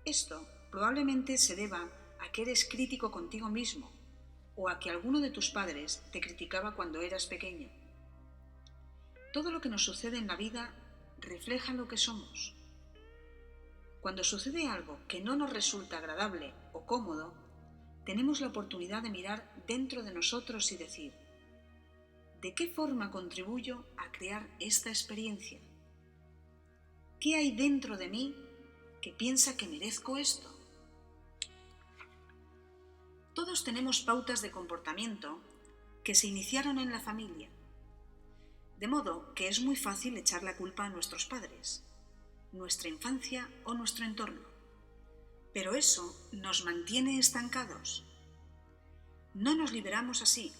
esto probablemente se deba a que eres crítico contigo mismo o a que alguno de tus padres te criticaba cuando eras pequeño. Todo lo que nos sucede en la vida refleja lo que somos. Cuando sucede algo que no nos resulta agradable o cómodo, tenemos la oportunidad de mirar dentro de nosotros y decir: ¿de qué forma contribuyo a crear esta experiencia? ¿Qué hay dentro de mí que piensa que merezco esto? Todos tenemos pautas de comportamiento que se iniciaron en la familia, de modo que es muy fácil echar la culpa a nuestros padres, nuestra infancia o nuestro entorno. Pero eso nos mantiene estancados. No nos liberamos así,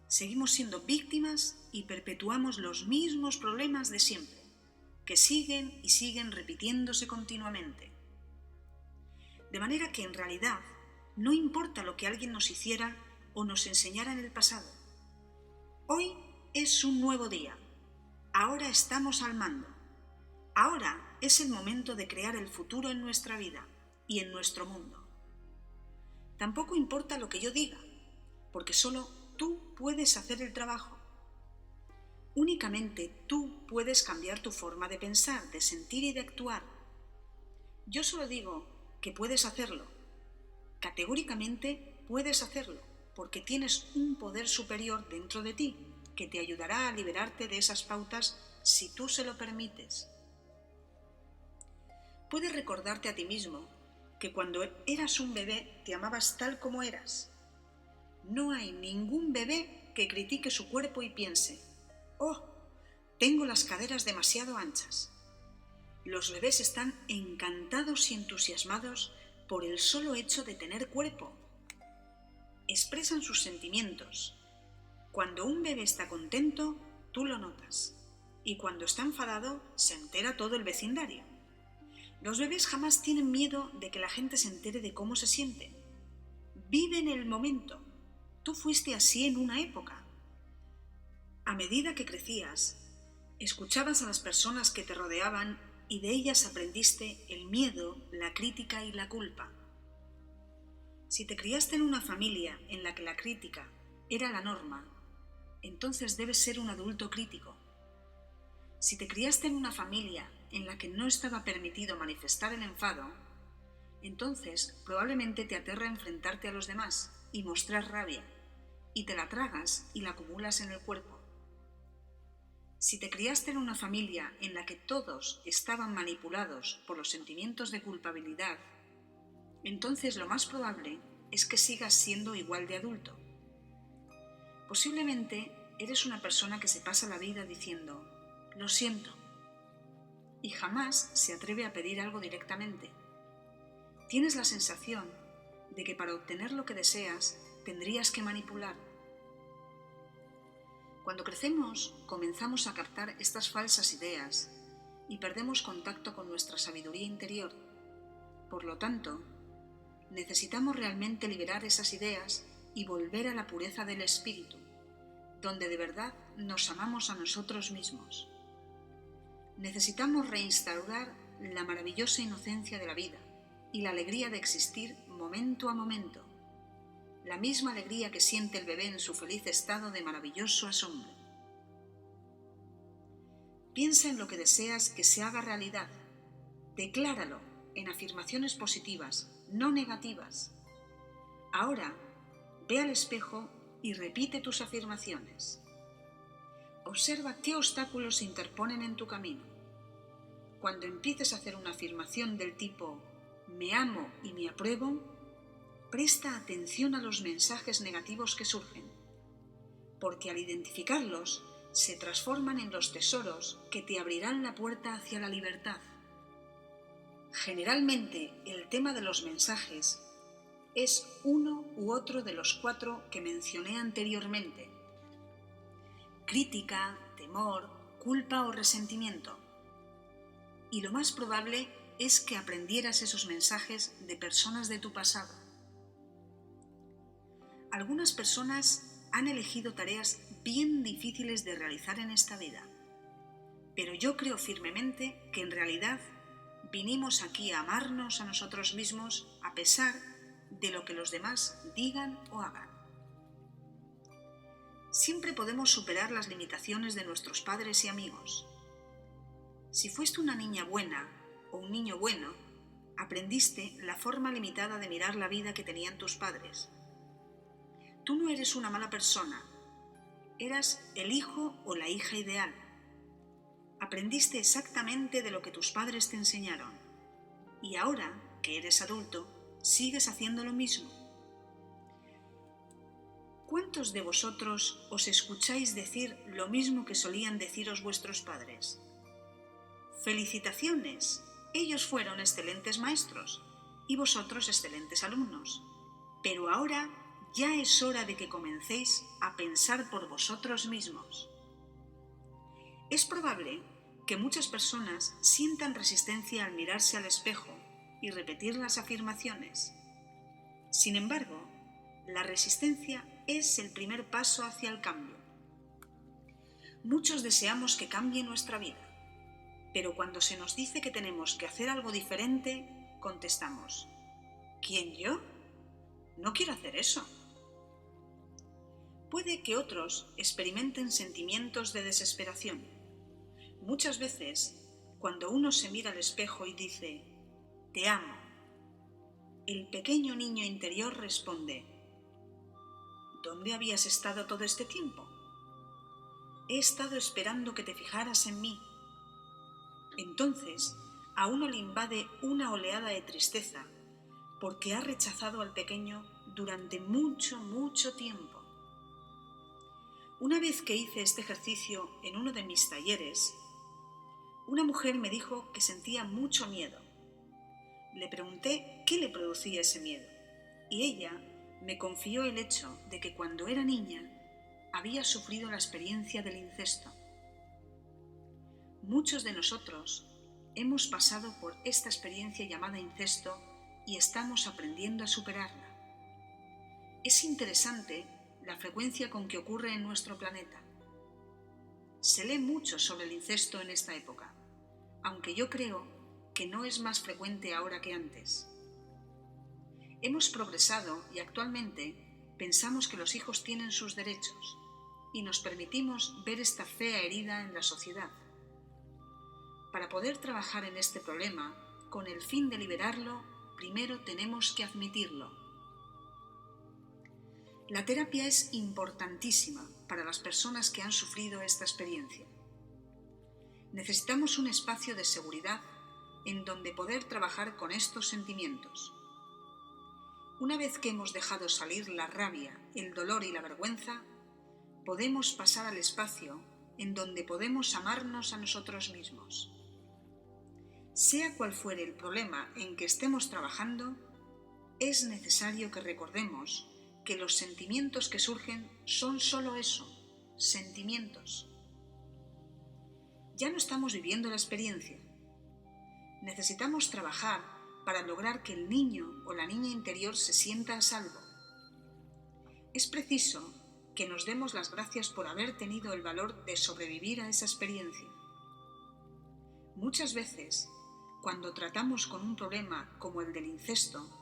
seguimos siendo víctimas y perpetuamos los mismos problemas de siempre, que siguen y siguen repitiéndose continuamente. De manera que en realidad no importa lo que alguien nos hiciera o nos enseñara en el pasado. Hoy es un nuevo día. Ahora estamos al mando. Ahora es el momento de crear el futuro en nuestra vida y en nuestro mundo. Tampoco importa lo que yo diga, porque solo tú puedes hacer el trabajo. Únicamente tú puedes cambiar tu forma de pensar, de sentir y de actuar. Yo solo digo que puedes hacerlo. Categóricamente puedes hacerlo, porque tienes un poder superior dentro de ti que te ayudará a liberarte de esas pautas si tú se lo permites. Puedes recordarte a ti mismo que cuando eras un bebé te amabas tal como eras. No hay ningún bebé que critique su cuerpo y piense: «Oh, tengo las caderas demasiado anchas». Los bebés están encantados y entusiasmados por el solo hecho de tener cuerpo. Expresan sus sentimientos. Cuando un bebé está contento, tú lo notas. Y cuando está enfadado, se entera todo el vecindario. Los bebés jamás tienen miedo de que la gente se entere de cómo se sienten. Viven el momento. Tú fuiste así en una época. A medida que crecías, escuchabas a las personas que te rodeaban y de ellas aprendiste el miedo, la crítica y la culpa. Si te criaste en una familia en la que la crítica era la norma, entonces debes ser un adulto crítico. Si te criaste en una familia en la que no estaba permitido manifestar el enfado, entonces probablemente te aterra enfrentarte a los demás y mostrar rabia, y te la tragas y la acumulas en el cuerpo. Si te criaste en una familia en la que todos estaban manipulados por los sentimientos de culpabilidad, entonces lo más probable es que sigas siendo igual de adulto. Posiblemente eres una persona que se pasa la vida diciendo «lo siento» y jamás se atreve a pedir algo directamente. Tienes la sensación de que para obtener lo que deseas tendrías que manipular. Cuando crecemos, comenzamos a captar estas falsas ideas y perdemos contacto con nuestra sabiduría interior. Por lo tanto, necesitamos realmente liberar esas ideas y volver a la pureza del espíritu, donde de verdad nos amamos a nosotros mismos. Necesitamos reinstaurar la maravillosa inocencia de la vida y la alegría de existir momento a momento, la misma alegría que siente el bebé en su feliz estado de maravilloso asombro. Piensa en lo que deseas que se haga realidad. Decláralo en afirmaciones positivas, no negativas. Ahora, ve al espejo y repite tus afirmaciones. Observa qué obstáculos se interponen en tu camino. Cuando empieces a hacer una afirmación del tipo «me amo y me apruebo», presta atención a los mensajes negativos que surgen, porque al identificarlos se transforman en los tesoros que te abrirán la puerta hacia la libertad. Generalmente el tema de los mensajes es uno u otro de los 4 que mencioné anteriormente: crítica, temor, culpa o resentimiento. Y lo más probable es que aprendieras esos mensajes de personas de tu pasado. Algunas personas han elegido tareas bien difíciles de realizar en esta vida, pero yo creo firmemente que en realidad vinimos aquí a amarnos a nosotros mismos a pesar de lo que los demás digan o hagan. Siempre podemos superar las limitaciones de nuestros padres y amigos. Si fuiste una niña buena o un niño bueno, aprendiste la forma limitada de mirar la vida que tenían tus padres. tú no eres una mala persona. Eras el hijo o la hija ideal. Aprendiste exactamente de lo que tus padres te enseñaron. Y ahora, que eres adulto, sigues haciendo lo mismo. ¿Cuántos de vosotros os escucháis decir lo mismo que solían deciros vuestros padres? ¡Felicitaciones! Ellos fueron excelentes maestros y vosotros excelentes alumnos. Pero ahora ya es hora de que comencéis a pensar por vosotros mismos. Es probable que muchas personas sientan resistencia al mirarse al espejo y repetir las afirmaciones. Sin embargo, la resistencia es el primer paso hacia el cambio. Muchos deseamos que cambie nuestra vida, pero cuando se nos dice que tenemos que hacer algo diferente, contestamos: ¿quién, yo? No quiero hacer eso. Puede que otros experimenten sentimientos de desesperación. Muchas veces, cuando uno se mira al espejo y dice: te amo, el pequeño niño interior responde: ¿dónde habías estado todo este tiempo? He estado esperando que te fijaras en mí. Entonces, a uno le invade una oleada de tristeza porque ha rechazado al pequeño durante mucho tiempo. Una vez que hice este ejercicio en uno de mis talleres, una mujer me dijo que sentía mucho miedo. Le pregunté qué le producía ese miedo y ella me confió el hecho de que cuando era niña había sufrido la experiencia del incesto. Muchos de nosotros hemos pasado por esta experiencia llamada incesto y estamos aprendiendo a superarla. Es interesante la frecuencia con que ocurre en nuestro planeta. Se lee mucho sobre el incesto en esta época, aunque yo creo que no es más frecuente ahora que antes. Hemos progresado y actualmente pensamos que los hijos tienen sus derechos y nos permitimos ver esta fea herida en la sociedad. Para poder trabajar en este problema, con el fin de liberarlo, primero tenemos que admitirlo. La terapia es importantísima para las personas que han sufrido esta experiencia. Necesitamos un espacio de seguridad en donde poder trabajar con estos sentimientos. Una vez que hemos dejado salir la rabia, el dolor y la vergüenza, podemos pasar al espacio en donde podemos amarnos a nosotros mismos. Sea cual fuere el problema en que estemos trabajando, es necesario que recordemos que los sentimientos que surgen son solo eso, sentimientos. Ya no estamos viviendo la experiencia. Necesitamos trabajar para lograr que el niño o la niña interior se sienta a salvo. Es preciso que nos demos las gracias por haber tenido el valor de sobrevivir a esa experiencia. Muchas veces, cuando tratamos con un problema como el del incesto,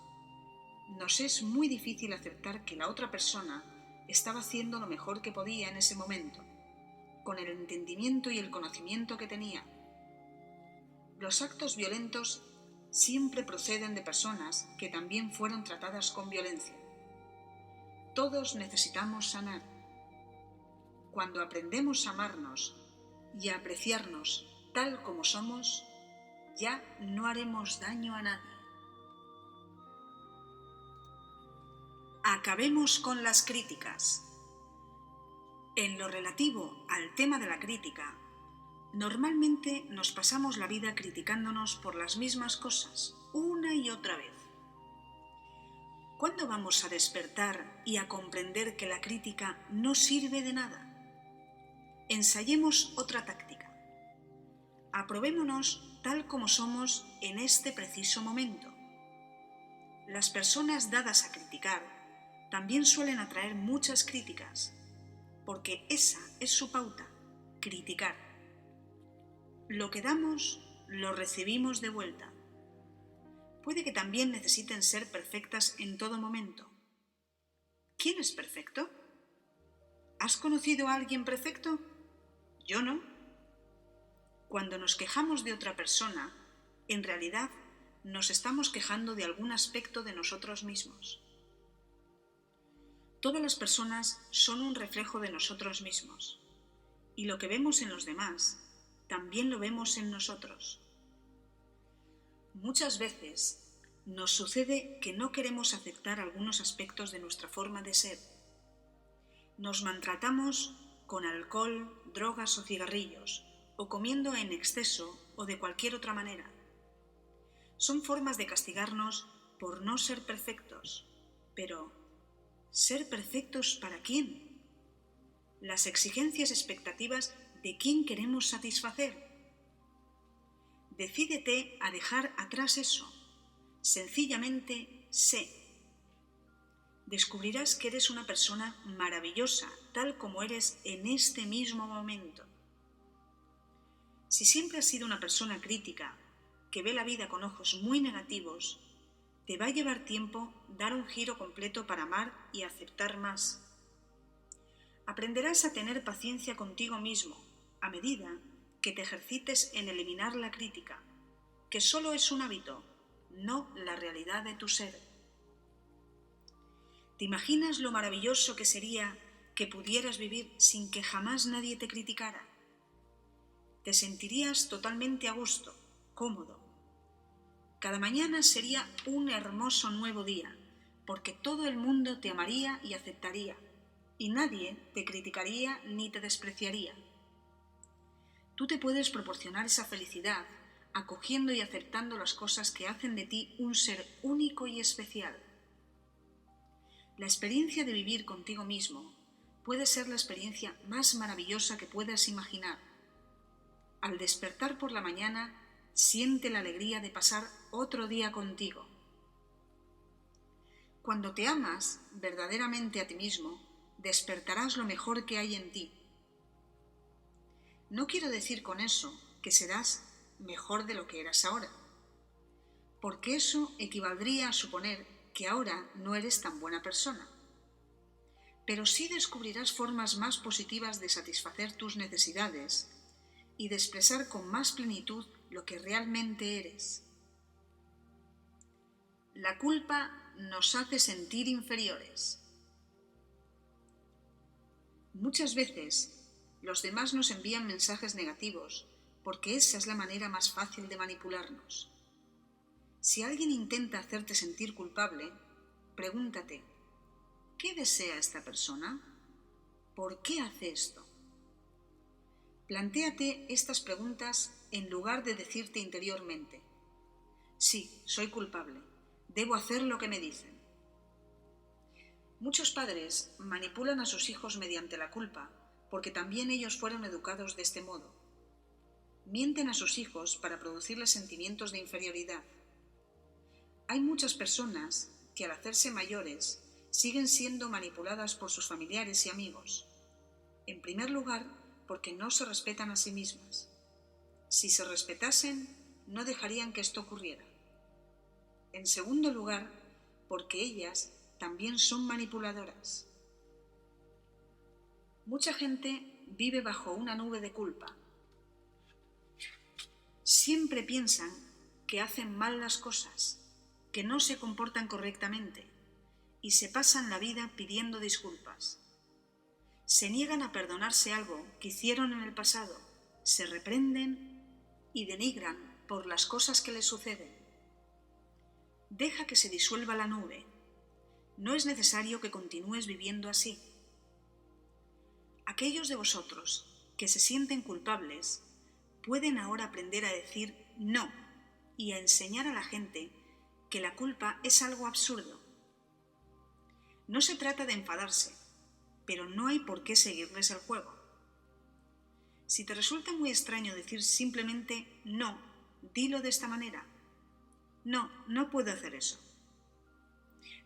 nos es muy difícil aceptar que la otra persona estaba haciendo lo mejor que podía en ese momento, con el entendimiento y el conocimiento que tenía. Los actos violentos siempre proceden de personas que también fueron tratadas con violencia. Todos necesitamos sanar. Cuando aprendemos a amarnos y a apreciarnos tal como somos, ya no haremos daño a nadie. Acabemos con las críticas. En lo relativo al tema de la crítica, normalmente nos pasamos la vida criticándonos por las mismas cosas, una y otra vez. ¿Cuándo vamos a despertar y a comprender que la crítica no sirve de nada? Ensayemos otra táctica. Aprobémonos tal como somos en este preciso momento. Las personas dadas a criticar también suelen atraer muchas críticas, porque esa es su pauta, criticar. Lo que damos, lo recibimos de vuelta. Puede que también necesiten ser perfectas en todo momento. ¿Quién es perfecto? ¿Has conocido a alguien perfecto? Yo no. Cuando nos quejamos de otra persona, en realidad nos estamos quejando de algún aspecto de nosotros mismos. Todas las personas son un reflejo de nosotros mismos, y lo que vemos en los demás también lo vemos en nosotros. Muchas veces nos sucede que no queremos aceptar algunos aspectos de nuestra forma de ser. Nos maltratamos con alcohol, drogas o cigarrillos, o comiendo en exceso o de cualquier otra manera. Son formas de castigarnos por no ser perfectos, pero ¿ser perfectos para quién? Las exigencias y expectativas de quién queremos satisfacer. Decídete a dejar atrás eso. Sencillamente sé. Descubrirás que eres una persona maravillosa, tal como eres en este mismo momento. Si siempre has sido una persona crítica, que ve la vida con ojos muy negativos, te va a llevar tiempo dar un giro completo para amar y aceptar más. Aprenderás a tener paciencia contigo mismo a medida que te ejercites en eliminar la crítica, que solo es un hábito, no la realidad de tu ser. ¿Te imaginas lo maravilloso que sería que pudieras vivir sin que jamás nadie te criticara? Te sentirías totalmente a gusto, cómodo. Cada mañana sería un hermoso nuevo día, porque todo el mundo te amaría y aceptaría, y nadie te criticaría ni te despreciaría. Tú te puedes proporcionar esa felicidad, acogiendo y aceptando las cosas que hacen de ti un ser único y especial. La experiencia de vivir contigo mismo puede ser la experiencia más maravillosa que puedas imaginar. Al despertar por la mañana, siente la alegría de pasar otro día contigo. Cuando te amas verdaderamente a ti mismo, despertarás lo mejor que hay en ti. No quiero decir con eso que serás mejor de lo que eras ahora, porque eso equivaldría a suponer que ahora no eres tan buena persona. Pero sí descubrirás formas más positivas de satisfacer tus necesidades y de expresar con más plenitud lo que realmente eres. La culpa nos hace sentir inferiores. Muchas veces los demás nos envían mensajes negativos porque esa es la manera más fácil de manipularnos. Si alguien intenta hacerte sentir culpable, pregúntate, ¿qué desea esta persona? ¿Por qué hace esto? Plantéate estas preguntas en lugar de decirte interiormente, sí, soy culpable, debo hacer lo que me dicen. Muchos padres manipulan a sus hijos mediante la culpa porque también ellos fueron educados de este modo. Mienten a sus hijos para producirles sentimientos de inferioridad. Hay muchas personas que al hacerse mayores siguen siendo manipuladas por sus familiares y amigos. En primer lugar, porque no se respetan a sí mismas. Si se respetasen, no dejarían que esto ocurriera. En segundo lugar, porque ellas también son manipuladoras. Mucha gente vive bajo una nube de culpa. Siempre piensan que hacen mal las cosas, que no se comportan correctamente y se pasan la vida pidiendo disculpas. Se niegan a perdonarse algo que hicieron en el pasado, se reprenden y denigran por las cosas que les suceden. Deja que se disuelva la nube. No es necesario que continúes viviendo así. Aquellos de vosotros que se sienten culpables pueden ahora aprender a decir no y a enseñar a la gente que la culpa es algo absurdo. No se trata de enfadarse, pero no hay por qué seguirles el juego. Si te resulta muy extraño decir simplemente no, dilo de esta manera. No, no puedo hacer eso.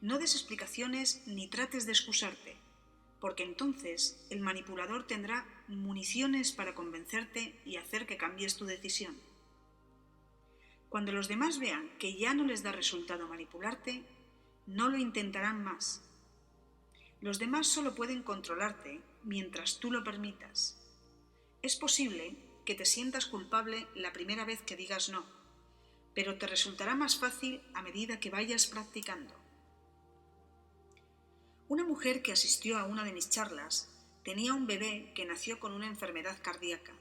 No des explicaciones ni trates de excusarte, porque entonces el manipulador tendrá municiones para convencerte y hacer que cambies tu decisión. Cuando los demás vean que ya no les da resultado manipularte, no lo intentarán más. Los demás solo pueden controlarte mientras tú lo permitas. Es posible que te sientas culpable la primera vez que digas no, pero te resultará más fácil a medida que vayas practicando. Una mujer que asistió a una de mis charlas tenía un bebé que nació con una enfermedad cardíaca.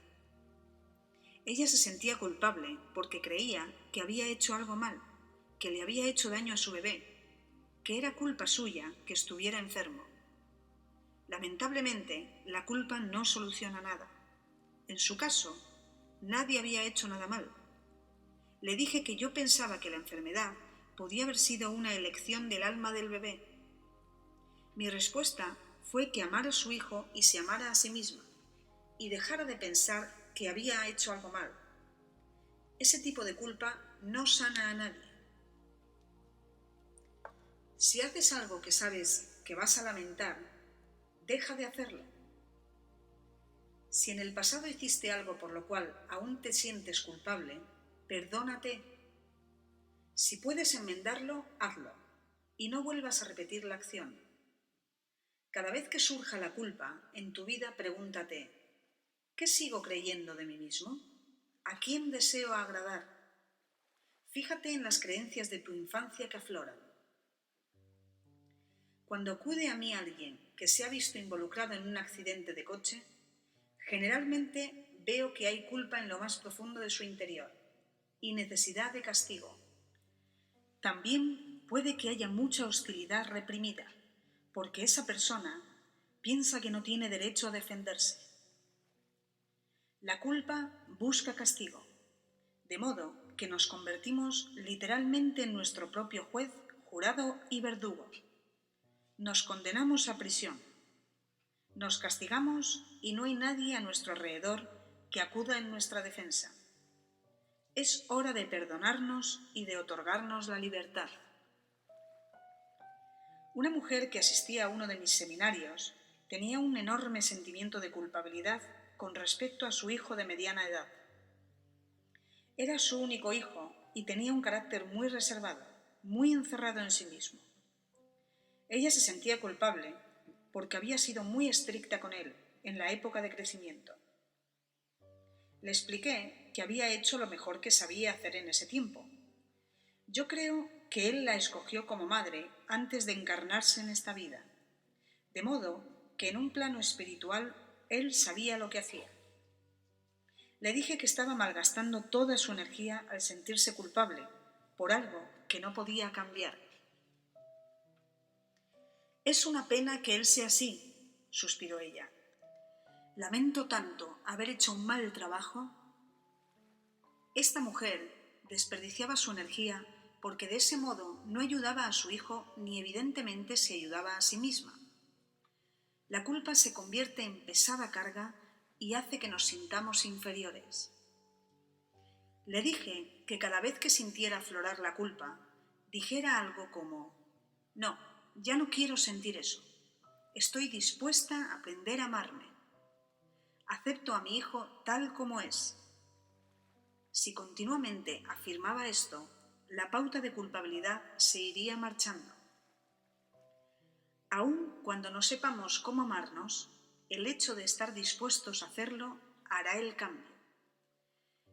Ella se sentía culpable porque creía que había hecho algo mal, que le había hecho daño a su bebé, que era culpa suya que estuviera enfermo. Lamentablemente, la culpa no soluciona nada. En su caso, nadie había hecho nada mal. Le dije que yo pensaba que la enfermedad podía haber sido una elección del alma del bebé. Mi respuesta fue que amara a su hijo y se amara a sí misma, y dejara de pensar que había hecho algo mal. Ese tipo de culpa no sana a nadie. Si haces algo que sabes que vas a lamentar, deja de hacerlo. Si en el pasado hiciste algo por lo cual aún te sientes culpable, perdónate. Si puedes enmendarlo, hazlo, y no vuelvas a repetir la acción. Cada vez que surja la culpa en tu vida, pregúntate: ¿qué sigo creyendo de mí mismo? ¿A quién deseo agradar? Fíjate en las creencias de tu infancia que afloran. Cuando acude a mí alguien que se ha visto involucrado en un accidente de coche, generalmente veo que hay culpa en lo más profundo de su interior y necesidad de castigo. También puede que haya mucha hostilidad reprimida, porque esa persona piensa que no tiene derecho a defenderse. La culpa busca castigo, de modo que nos convertimos literalmente en nuestro propio juez, jurado y verdugo. Nos condenamos a prisión, nos castigamos y no hay nadie a nuestro alrededor que acuda en nuestra defensa. Es hora de perdonarnos y de otorgarnos la libertad. Una mujer que asistía a uno de mis seminarios tenía un enorme sentimiento de culpabilidad con respecto a su hijo de mediana edad. Era su único hijo y tenía un carácter muy reservado, muy encerrado en sí mismo. Ella se sentía culpable porque había sido muy estricta con él en la época de crecimiento. Le expliqué que había hecho lo mejor que sabía hacer en ese tiempo. Yo creo que él la escogió como madre antes de encarnarse en esta vida, de modo que en un plano espiritual él sabía lo que hacía. Le dije que estaba malgastando toda su energía al sentirse culpable por algo que no podía cambiar. «Es una pena que él sea así», suspiró ella. «Lamento tanto haber hecho un mal trabajo». Esta mujer desperdiciaba su energía porque de ese modo no ayudaba a su hijo ni evidentemente se ayudaba a sí misma. La culpa se convierte en pesada carga y hace que nos sintamos inferiores. Le dije que cada vez que sintiera aflorar la culpa, dijera algo como: «No, ya no quiero sentir eso. Estoy dispuesta a aprender a amarme. Acepto a mi hijo tal como es». Si continuamente afirmaba esto, la pauta de culpabilidad se iría marchando. Aun cuando no sepamos cómo amarnos, el hecho de estar dispuestos a hacerlo hará el cambio.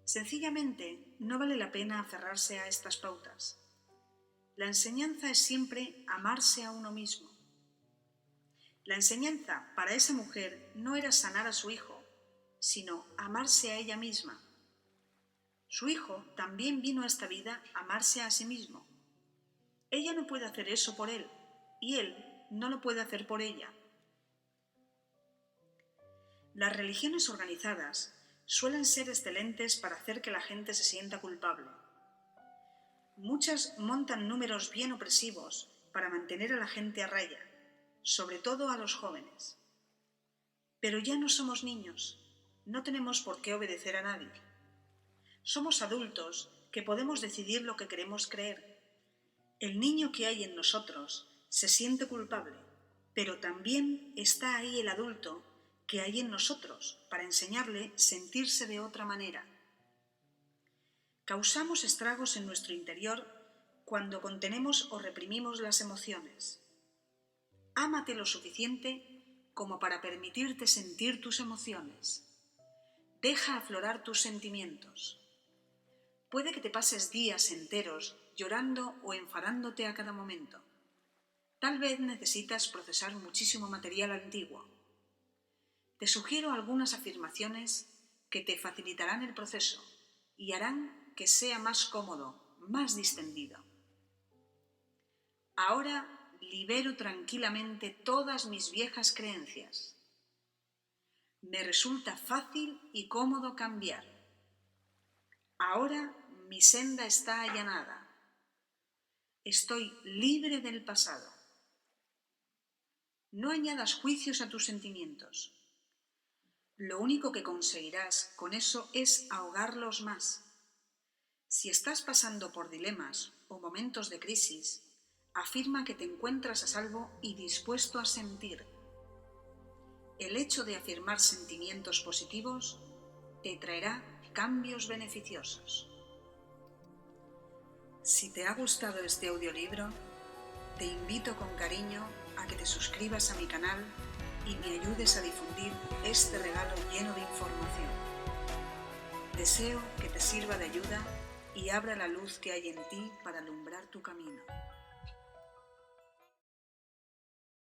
Sencillamente, no vale la pena aferrarse a estas pautas. La enseñanza es siempre amarse a uno mismo. La enseñanza para esa mujer no era sanar a su hijo, sino amarse a ella misma. Su hijo también vino a esta vida a amarse a sí mismo. Ella no puede hacer eso por él, y él no lo puede hacer por ella. Las religiones organizadas suelen ser excelentes para hacer que la gente se sienta culpable. Muchas montan números bien opresivos para mantener a la gente a raya, sobre todo a los jóvenes. Pero ya no somos niños, no tenemos por qué obedecer a nadie. Somos adultos que podemos decidir lo que queremos creer. El niño que hay en nosotros se siente culpable, pero también está ahí el adulto que hay en nosotros para enseñarle a sentirse de otra manera. Causamos estragos en nuestro interior cuando contenemos o reprimimos las emociones. Ámate lo suficiente como para permitirte sentir tus emociones. Deja aflorar tus sentimientos. Puede que te pases días enteros llorando o enfadándote a cada momento. Tal vez necesitas procesar muchísimo material antiguo. Te sugiero algunas afirmaciones que te facilitarán el proceso y harán que sea más cómodo, más distendido. Ahora libero tranquilamente todas mis viejas creencias. Me resulta fácil y cómodo cambiar. Ahora mi senda está allanada. Estoy libre del pasado. No añadas juicios a tus sentimientos. Lo único que conseguirás con eso es ahogarlos más. Si estás pasando por dilemas o momentos de crisis, afirma que te encuentras a salvo y dispuesto a sentir. El hecho de afirmar sentimientos positivos te traerá cambios beneficiosos. Si te ha gustado este audiolibro, te invito con cariño a que te suscribas a mi canal y me ayudes a difundir este regalo lleno de información. Deseo que te sirva de ayuda y abra la luz que hay en ti para alumbrar tu camino.